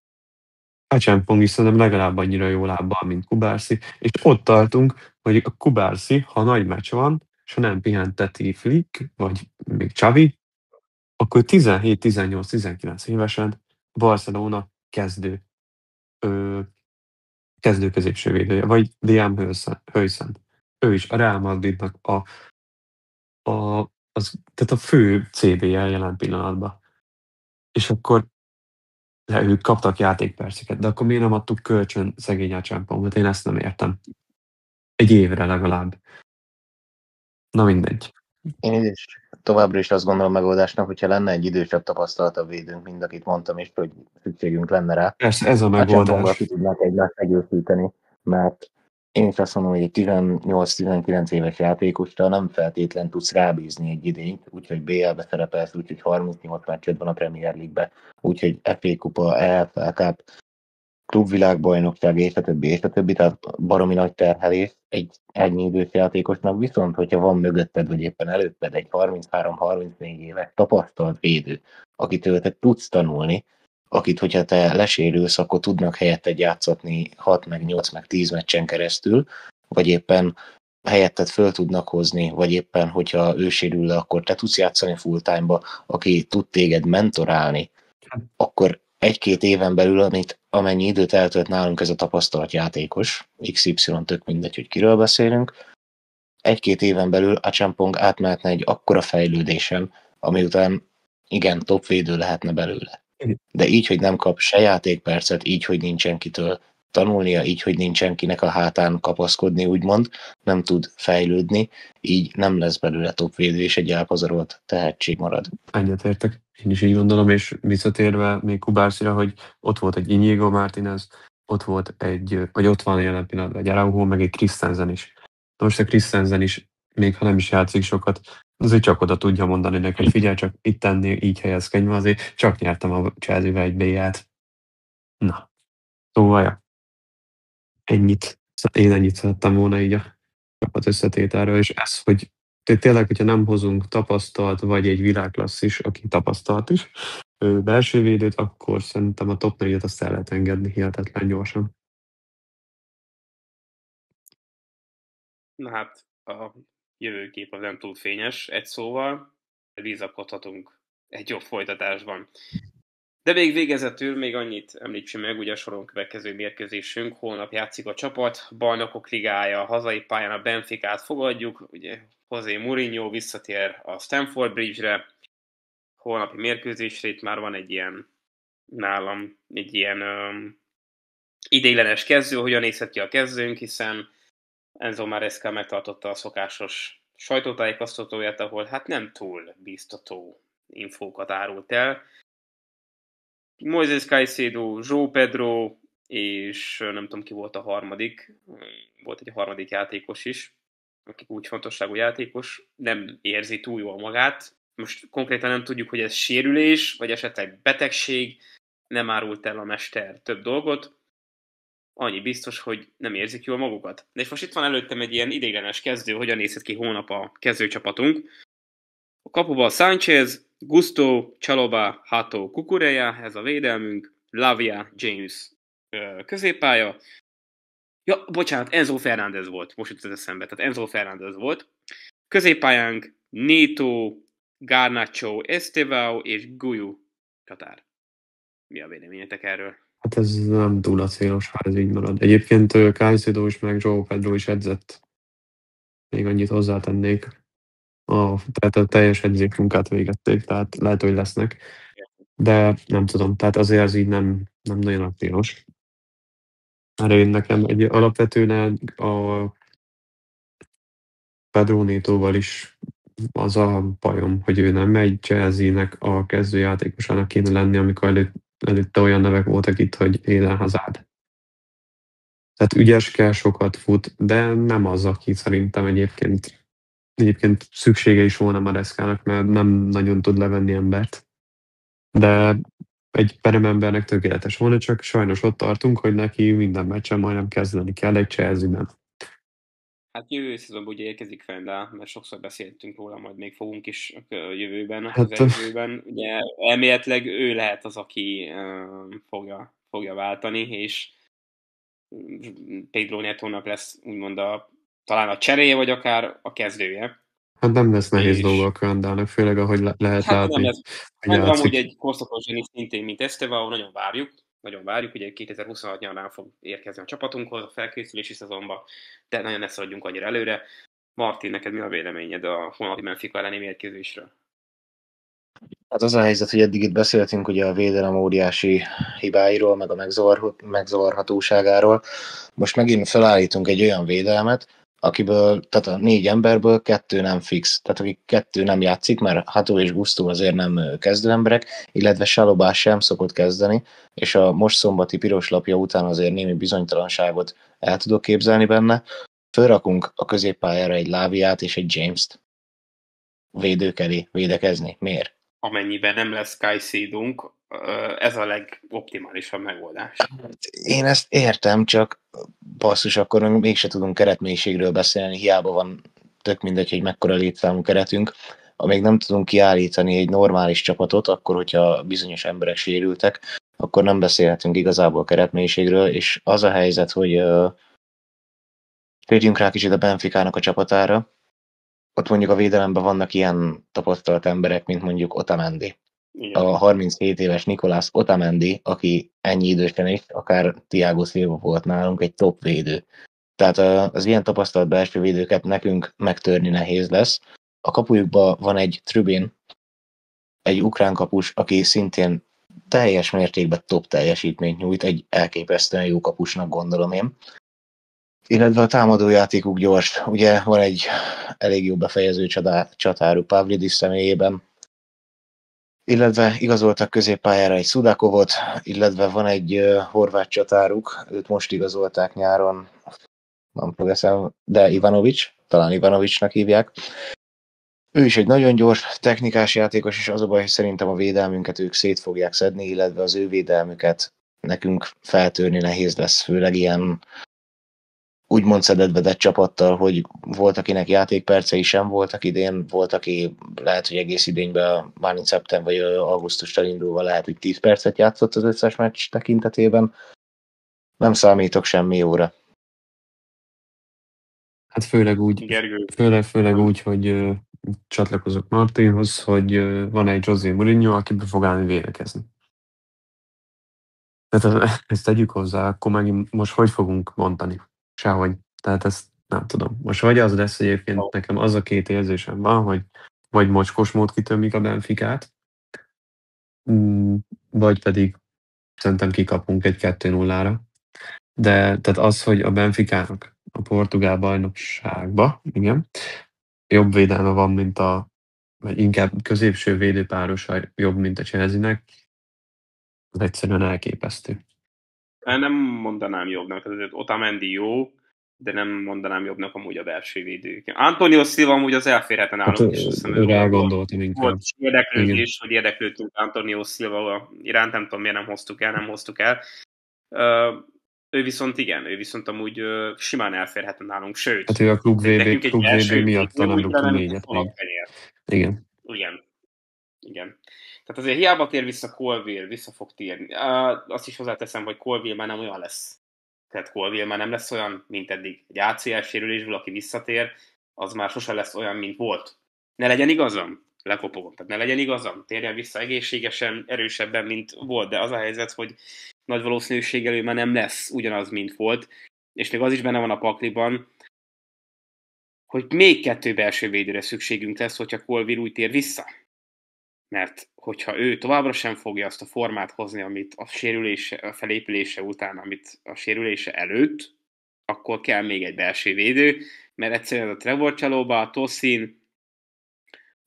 Achampong is szerintem legalább annyira jó lábbal, mint Kubarsi, és ott tartunk, hogy a Kubarsi, ha nagy meccs van, és ha nem pihenteti Flick, vagy még Xavi, akkor 17-18-19 évesen Barcelona kezdő középső védője, vagy Liam Huijsen. Ő is a Real Madridnak tehát a fő CB-je jelen pillanatban. És akkor ők kaptak játékperceket, de akkor miért nem adtuk kölcsön szegény Achampongot? Én ezt nem értem. Egy évre legalább. Na mindegy. én is továbbra is azt gondolom megoldásnak, hogyha lenne egy idősebb tapasztaltabb védőnk, mind akit mondtam is, hogy szükségünk lenne rá. Persze ez a Acchamponggal megoldás. ki tudnánk egymást megőszíteni, mert én is azt mondom, hogy egy 18-19 éves játékosra nem feltétlen tudsz rábízni egy idényt, úgyhogy BL-be szerepelsz, úgyhogy 38 meccsed van a Premier League-be, úgyhogy FA Kupa, EFL Cup, klubvilágbajnokság és a többi, tehát baromi nagy terhelés ennyi idős játékosnak, viszont hogyha van mögötted, vagy éppen előtted egy 33-34 éves tapasztalt védő, akitől te tudsz tanulni, akit, hogyha te lesérülsz, akkor tudnak helyetted játszatni 6, meg 8, meg 10 meccsen keresztül, vagy éppen helyetted föl tudnak hozni, vagy éppen, hogyha ő sérül le, akkor te tudsz játszani full time-ba, aki tud téged mentorálni, akkor egy-két éven belül, amennyi időt eltölt nálunk ez a tapasztalt játékos, XY tök mindegy, hogy kiről beszélünk, egy-két éven belül Achampong átmehetne egy akkora fejlődésen, ami után igen, topvédő lehetne belőle. De így, hogy nem kap se játékpercet, így, hogy nincsen kitől tanulnia, így, hogy nincsen kinek a hátán kapaszkodni, úgymond, nem tud fejlődni, így nem lesz belőle topvédő, és egy elpazarolt tehetség marad. Egyetértek. Én is így gondolom, és visszatérve még Kubarsira, hogy ott volt egy Inigo Martinez, ott van jelen pillanatban egy Araujo, meg egy Christensen is. Most a Christensen is, még ha nem is játszik sokat, azért csak oda tudja mondani neki, hogy figyelj, csak itt tenni, így helyezkedj, azért csak nyertem a Chelsea-vel egy BL-t. Na, szóval, ja. Én ennyit szerettem volna így a csapat összetételről, és ez, hogy tényleg, hogyha nem hozunk tapasztalt, vagy egy világklasszis, aki tapasztalt is, belső védőt, akkor szerintem a top 4-et azt el lehet engedni hihetetlen gyorsan. Na hát, a jövőkép az nem túl fényes, egy szóval, de bizakodhatunk egy jobb folytatásban. De még végezetül még annyit említsünk meg, ugye a soron következő mérkőzésünk, holnap játszik a csapat, Bajnokok Ligája, hazai pályán a Benficát fogadjuk, ugye José Mourinho visszatér a Stamford Bridge-re, holnapi mérkőzésre, itt már van egy ilyen, nálam egy ilyen ideiglenes kezdő, hogyan nézhet ki a kezdőnk, hiszen Enzo Maresca megtartotta a szokásos sajtótájékoztatóját, ahol hát nem túl biztató infókat árult el. Moises Caicedo, João Pedro, és nem tudom ki volt a harmadik, volt egy harmadik játékos is, aki úgy fontosságú játékos, nem érzi túl jól magát. Most konkrétan nem tudjuk, hogy ez sérülés, vagy esetleg betegség, nem árult el a mester több dolgot. Annyi biztos, hogy nem érzik jól magukat. De és most itt van előttem egy ilyen ideiglenes kezdő, hogyan nézhet ki hónap a kezdőcsapatunk. A kapuban Sánchez, Gusto, Chalobah, Hato, Cucurella, ez a védelmünk, Lavia, James középpálya. Ja, bocsánat, Enzo Fernández volt, most jutott eszembe, tehát Enzo Fernández volt. Középpályánk Neto, Garnacho Estevao és Guyu Katár. Mi a véleményetek erről? Hát ez nem túl acélos, ha ez így marad. Egyébként Caicedo is, meg João Pedro is edzett. Még annyit hozzátennék. Tehát a teljes edzésmunkát végezték, tehát lehet, hogy lesznek. De nem tudom, tehát azért ez így nem nagyon acélos. Mert én nekem alapvetően a Pedro Netóval is az a bajom, hogy ő nem egy Chelsea-nek a kezdőjátékosának kéne lenni, amikor előtte olyan nevek voltak itt, hogy Eden Hazard. Tehát ügyes kell, sokat fut, de nem az, aki szerintem egyébként szüksége is volna Marescának, mert nem nagyon tud levenni embert. De egy peremembernek tökéletes volna, csak sajnos ott tartunk, hogy neki minden meccsen majdnem kezdeni kell egy Chelsea-ben. Hát jövő szezonban ugye érkezik Fendel, mert sokszor beszéltünk róla, majd még fogunk is a jövőben, Hát- az előzőben. Ugye elméletileg ő lehet az, aki fogja váltani, és Pedro Netónak lesz úgymond talán a cseréje, vagy akár a kezdője. Hát nem lesz nehéz És- dolga a Köndának, főleg ahogy lehet Hát nem látni, lesz. hogy Fendel amúgy játszik. egy korszakos zseni szintén, mint Estevao, nagyon várjuk, ugye 2026 nyarán fog érkezni a csapatunkhoz a felkészülési szezonba, de nagyon ne szaladjunk annyira előre. Martin, neked mi a véleményed a holnapi Benfica elleni mérkőzésről? Hát az a helyzet, hogy eddig itt beszéltünk ugye a védelem óriási hibáiról, meg a megzavarhatóságáról. Most megint felállítunk egy olyan védelmet, tehát a 4 emberből 2 nem fix, tehát akik 2 nem játszik, mert Hato és Gusto azért nem kezdőemberek, illetve Salobá sem szokott kezdeni, és a most szombati piros lapja után azért némi bizonytalanságot el tudok képzelni benne. Fölrakunk a középpályára egy Láviát és egy James-t védők elé védekezni. Miért? Amennyiben nem lesz Caicedo-nk, ez a legoptimálisabb megoldás. Én ezt értem, csak basszus, akkor mégse tudunk keretmélységről beszélni, hiába van tök mindegy, hogy mekkora létszámú keretünk. Amíg nem tudunk kiállítani egy normális csapatot, akkor, hogyha bizonyos emberek sérültek, akkor nem beszélhetünk igazából keretmélységről, és az a helyzet, hogy térjünk rá kicsit a Benficának a csapatára. Ott mondjuk a védelemben vannak ilyen tapasztalt emberek, mint mondjuk Otamendi. Igen. A 37 éves Nicolas Otamendi, aki ennyi idősen is, akár Thiago Silva volt nálunk, egy top védő. Tehát az ilyen tapasztalt belső védőket nekünk megtörni nehéz lesz. A kapujukban van egy Trubin, egy ukrán kapus, aki szintén teljes mértékben top teljesítményt nyújt, egy elképesztően jó kapusnak gondolom én. Illetve a támadójátékuk gyors. Ugye van egy elég jó befejező csatáruk Pavlidis személyében, illetve igazoltak középpályára egy Sudakovot, illetve van egy horvát csatáruk, őt most igazolták nyáron, nem fog eszembe, de talán Ivanovicsnak hívják. Ő is egy nagyon gyors, technikás játékos, és az a baj, hogy szerintem a védelmünket ők szét fogják szedni, illetve az ő védelmüket nekünk feltörni nehéz lesz, főleg ilyen úgymond szedett csapattal, hogy volt, akinek játékpercei sem voltak idén, volt, aki lehet, hogy egész idényben, mármint szeptember vagy augusztustól indulva lehet, hogy 10 percet játszott az összes meccs tekintetében. Nem számítok semmi jóra. Hát főleg úgy, Gergő. főleg úgy, hogy csatlakozok Martinhoz, hogy van egy José Mourinho, aki be fog állni védekezni. Tehát ezt tegyük hozzá, akkor megint most hogy fogunk mondani? Sehogy. Tehát ezt nem tudom. Most vagy az lesz egyébként, nekem az a két érzésem van, hogy vagy mocskos mód kitömik a Benficát, vagy pedig szerintem kikapunk egy 2-0-ra. De tehát az, hogy a Benficának a portugál bajnokságba, igen, jobb védelme van, mint vagy inkább középső védőpárosa jobb, mint a Chelsea-nek, az egyszerűen elképesztő. Nem mondanám jobbnak, azért Otamendi jó, de nem mondanám jobbnak amúgy a belső védők. Antonio Silva amúgy az elférhetne nálunk, Hát, és azt hiszem, rá gondoltam inkább. volt érdeklődés, hogy érdeklődtünk Antonio Silva iránt, nem tudom miért nem hoztuk el. Ő viszont amúgy simán elférhetne nálunk, sőt. Hát ő a klub VB miatt nem rúgtunk 4-et még. Igen. Tehát azért hiába tér vissza Colville, vissza fog térni. Azt is hozzáteszem, hogy Colville már nem olyan lesz. Tehát Colville már nem lesz olyan, mint eddig. Egy ACL sérülésből, aki visszatér, az már sosem lesz olyan, mint volt. Ne legyen igazam? lekopogom. Tehát ne legyen igazam, térjen vissza egészségesen, erősebben, mint volt, de az a helyzet, hogy nagy valószínűséggel ő már nem lesz ugyanaz, mint volt, és még az is benne van a pakliban, hogy még 2 belső védőre szükségünk lesz, hogyha Colville úgy tér vissza. Mert hogyha ő továbbra sem fogja azt a formát hozni, amit a felépülése után, amit a sérülése előtt, akkor kell még egy belső védő, mert egyszerűen a Trevor Chalobah, Tosin,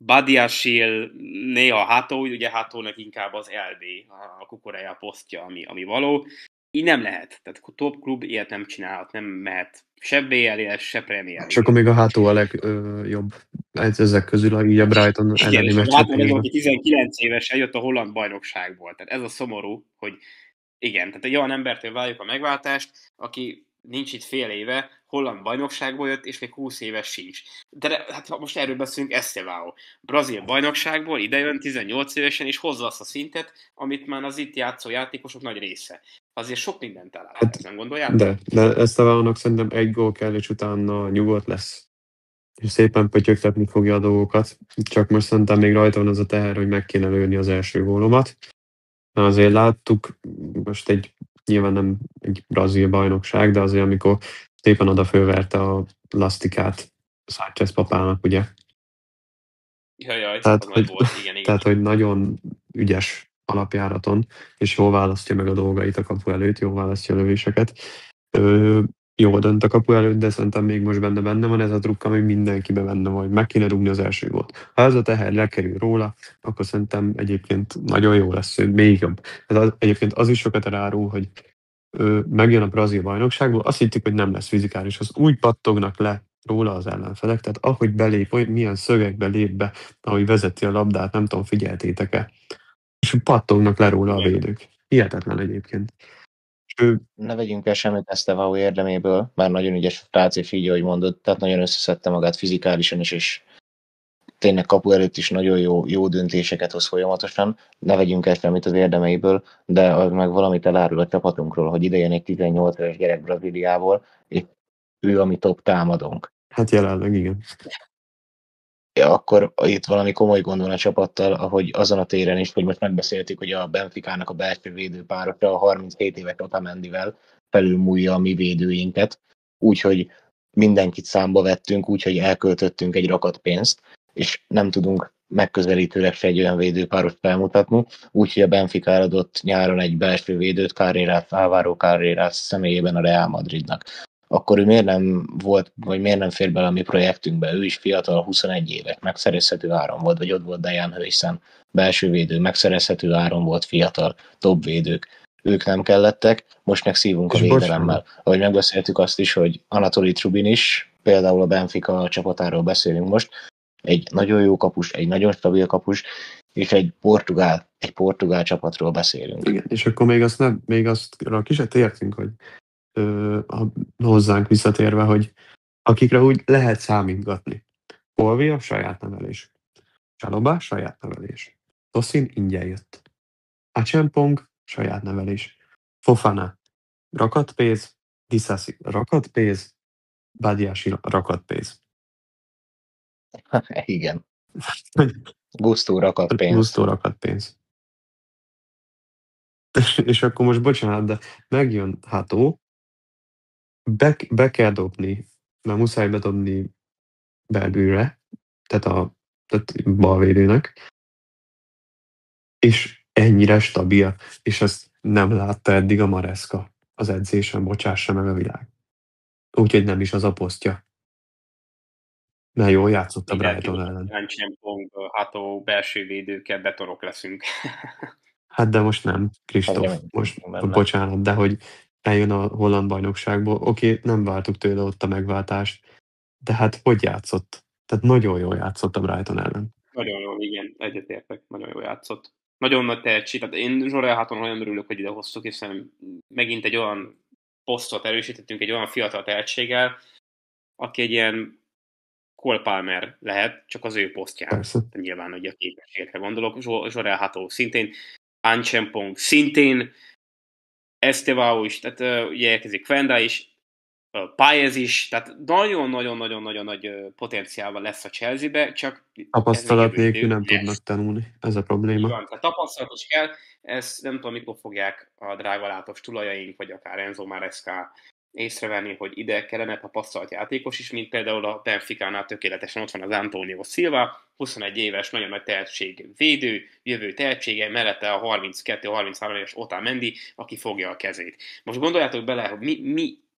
Badiashile, néha Hato, ugye Hatónak inkább az LB, a Kukureya posztja, ami való. Így nem lehet. Tehát a top klub ilyet nem csinálhat, nem mehet se BL-ére, se Premier. És akkor még a Hátó a legjobb ezek közül, így a Brighton elleni meccset. Igen, aki 19 évesen jött a holland bajnokságból. Tehát ez a szomorú, hogy igen, tehát egy olyan embertől várjuk a megváltást, aki nincs itt fél éve, holland bajnokságból jött, és még 20 éves sincs. De hát ha most erről beszélünk, Estevao. Brazil bajnokságból idejön 18 évesen, és hozza azt a szintet, amit már az itt játszó játékosok nagy része. Azért sok mindent talál, ezt nem gondoljátok? De Estevaónak szerintem 1 gól kell, és utána nyugodt lesz. És szépen pötyögtetni fogja a dolgokat. Csak most szerintem még rajta van az a teher, hogy meg kéne lőni az első gólomat. Azért láttuk, most nyilván nem egy brazil bajnokság, de azért amikor szépen oda fölverte a lasztikát Sánchez papának, ugye? Jaj, tehát, az nagy volt, igen. Tehát, hogy nagyon ügyes alapjáraton, és jól választja meg a dolgait a kapu előtt, jól választja a lövéseket. Jól dönt a kapu előtt, de szerintem még most benne van ez a trukk, ami mindenkiben benne van, hogy meg kéne rúgni az első gólt. Ha ez a teher lekerül róla, akkor szerintem egyébként nagyon jó lesz, még jobb. Egyébként az is sokat elárul, hogy megjön a brazil bajnokságból, azt hittik, hogy nem lesz fizikális, az úgy pattognak le róla az ellenfelek, tehát ahogy belép, milyen szögekbe lép be, ahogy vezeti a labdát, nem tudom, figyeltétek-e, és pattognak le róla a védők. Hihetetlen egyébként. Ne vegyünk el semmit Estevao érdeméből, már nagyon ügyes srác, és így, ahogy mondod, tehát nagyon összeszedte magát fizikálisan is, és tényleg kapu előtt is nagyon jó döntéseket hoz folyamatosan. Ne vegyünk el semmit az érdemeiből, de az meg valamit elárul a csapatunkról, hogy idejön egy 18 éves gyerek Brazíliából, és ő a mi top támadónk. Hát jelenleg igen. Ja, akkor itt valami komoly gond van a csapattal, ahogy azon a téren is, hogy most megbeszéltük, hogy a Benficának a belső védőpárosa a 37 éves Otamendivel felülmúlja a mi védőinket, úgyhogy mindenkit számba vettünk, úgyhogy elköltöttünk egy rakat pénzt, és nem tudunk megközelítőleg se egy olyan védőpárost felmutatni, úgyhogy a Benfica eladott nyáron egy belső védőt, Álvaro Carreras személyében a Real Madridnak. Akkor ő miért nem volt, vagy miért nem fér bele a mi projektünkbe? Ő is fiatal, 21 éves, megszerezhető áron volt, vagy ott volt Dejan Huijsen, belső védő, megszerezhető áron volt, fiatal, top védők. Ők nem kellettek, most meg szívunk a védelemmel. Ahogy megbeszéltük azt is, hogy Anatoli Trubin is, például a Benfica csapatáról beszélünk most, egy nagyon jó kapus, egy nagyon stabil kapus, és egy portugál csapatról beszélünk. Igen, és akkor még azt ki se tértünk, hogy hozzánk visszatérve, hogy akikre úgy lehet számítgatni. Colville saját nevelés. Chalobah saját nevelés. Tosin ingyen jött. Achampong saját nevelés. Fofana rakatpénz. Disasi rakatpénz. Badiashile rakatpénz. Igen. Gusztó rakatpénz. És akkor most bocsánat, de megjön Hato, be kell dobni, mert muszáj bedobni belülre, tehát balvédőnek, és ennyire stabil, és ezt nem látta eddig a Maresca az edzésen, bocsássa meg a világ. Úgyhogy nem is az a posztja. Mert jól játszott a Brighton ellen. Achampong, Hato, belső védőkkel betonok leszünk. Hát de most nem, Kristóf, most bocsánat, de hogy eljön a holland bajnokságból, oké, nem vártuk tőle ott a megváltást, de hát hogy játszott? Tehát nagyon jól játszott a Brighton ellen. Nagyon jól, igen, egyetértek, nagyon jól játszott. Nagyon nagy tehetség, tehát én Jorel Haton olyan örülök, hogy ide hoztuk, hiszen megint egy olyan posztot erősítettünk egy olyan fiatal tehetséggel, aki egy ilyen Cole Palmer lehet, csak az ő posztján. Persze. Nyilván, hogy a képességekre gondolok. Jorel Hato szintén, Achampong szintén, Estevao is, tehát ugye érkezik Fenda is. Pályez is, tehát nagyon-nagyon-nagyon nagy potenciálban lesz a Chelsea-be, csak Tapasztalat nélkül nem tudnak tanulni. Ez a probléma. Így van, tehát tapasztalat is kell, ezt nem tudom, mikor fogják a drága látos tulajaink, vagy akár Enzo Maresca észrevenni, hogy ide kellene tapasztalt játékos is, mint például a Benficánál tökéletesen ott van az Antonio Silva, 21 éves, nagyon nagy tehetség védő, jövő tehetsége, mellette a 32-33 éves Otamendi, aki fogja a kezét. Most gondoljátok bele, hogy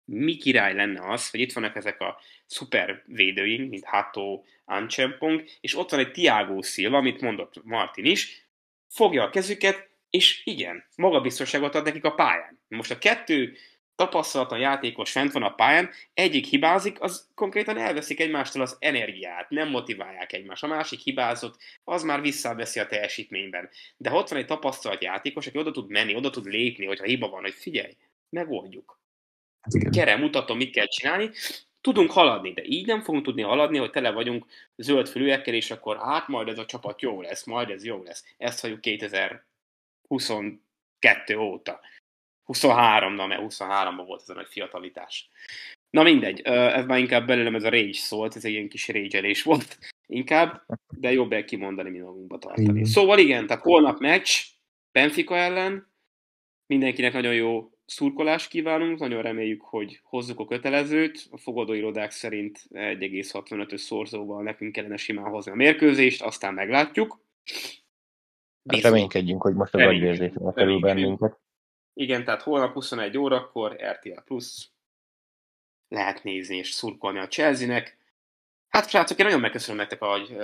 mi király lenne az, hogy itt vannak ezek a szuper védőink, mint Hato, Anchempong, és ott van egy Thiago Silva, amit mondott Martin is, fogja a kezüket, és igen, magabiztosságot ad nekik a pályán. Most a kettő tapasztalatlan játékos fent van a pályán, egyik hibázik, az konkrétan elveszik egymástól az energiát, nem motiválják egymást. A másik hibázott, az már visszaveszi a teljesítményben. De ha ott van egy tapasztalt játékos, aki oda tud menni, oda tud lépni, hogyha hiba van, hogy figyelj, megoldjuk. Gyere, mutatom, mit kell csinálni. Tudunk haladni, de így nem fogunk tudni haladni, hogy tele vagyunk zöld fülűekkel, és akkor hát majd ez a csapat jó lesz, majd ez jó lesz. Ezt halljuk 2022 óta. 23, mert 23-ban volt ez a nagy fiatalítás. Na mindegy, ez már inkább belőlem ez a rage szólt, ez egy ilyen kis rage-elés volt inkább, de jobb el kimondani, mint magunkba tartani. Szóval igen, tehát holnap meccs, Benfica ellen, mindenkinek nagyon jó szurkolást kívánunk, nagyon reméljük, hogy hozzuk a kötelezőt. A fogadóirodák szerint 1,65-ös szorzóval nekünk kellene simán hozni a mérkőzést, aztán meglátjuk. Hát reménykedjünk, hogy most az agyvérzésre kerül bennünket. Igen, tehát holnap 21 órakor RTL Plus lehet nézni és szurkolni a Chelsea-nek. Hát srácok, én nagyon megköszönöm nektek, hogy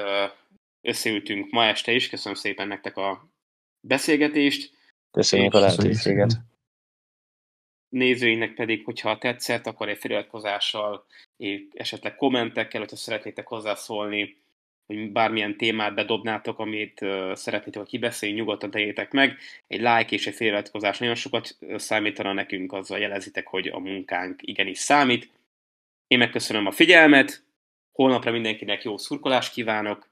összeültünk ma este is. Köszönöm szépen nektek a beszélgetést. Köszönjük a lehetőséget. Nézőinknek pedig, hogyha tetszett, akkor egy feliratkozással, esetleg kommentekkel, hogyha szeretnétek hozzászólni, hogy bármilyen témát bedobnátok, amit szeretnétek, hogy kibeszéljünk, nyugodtan tegyétek meg. Egy like és egy feliratkozás nagyon sokat számítana nekünk, azzal jelezitek, hogy a munkánk igenis számít. Én megköszönöm a figyelmet, holnapra mindenkinek jó szurkolást kívánok,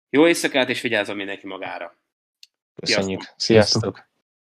jó éjszakát, és vigyázzon mindenki magára. Köszönjük. Sziasztok!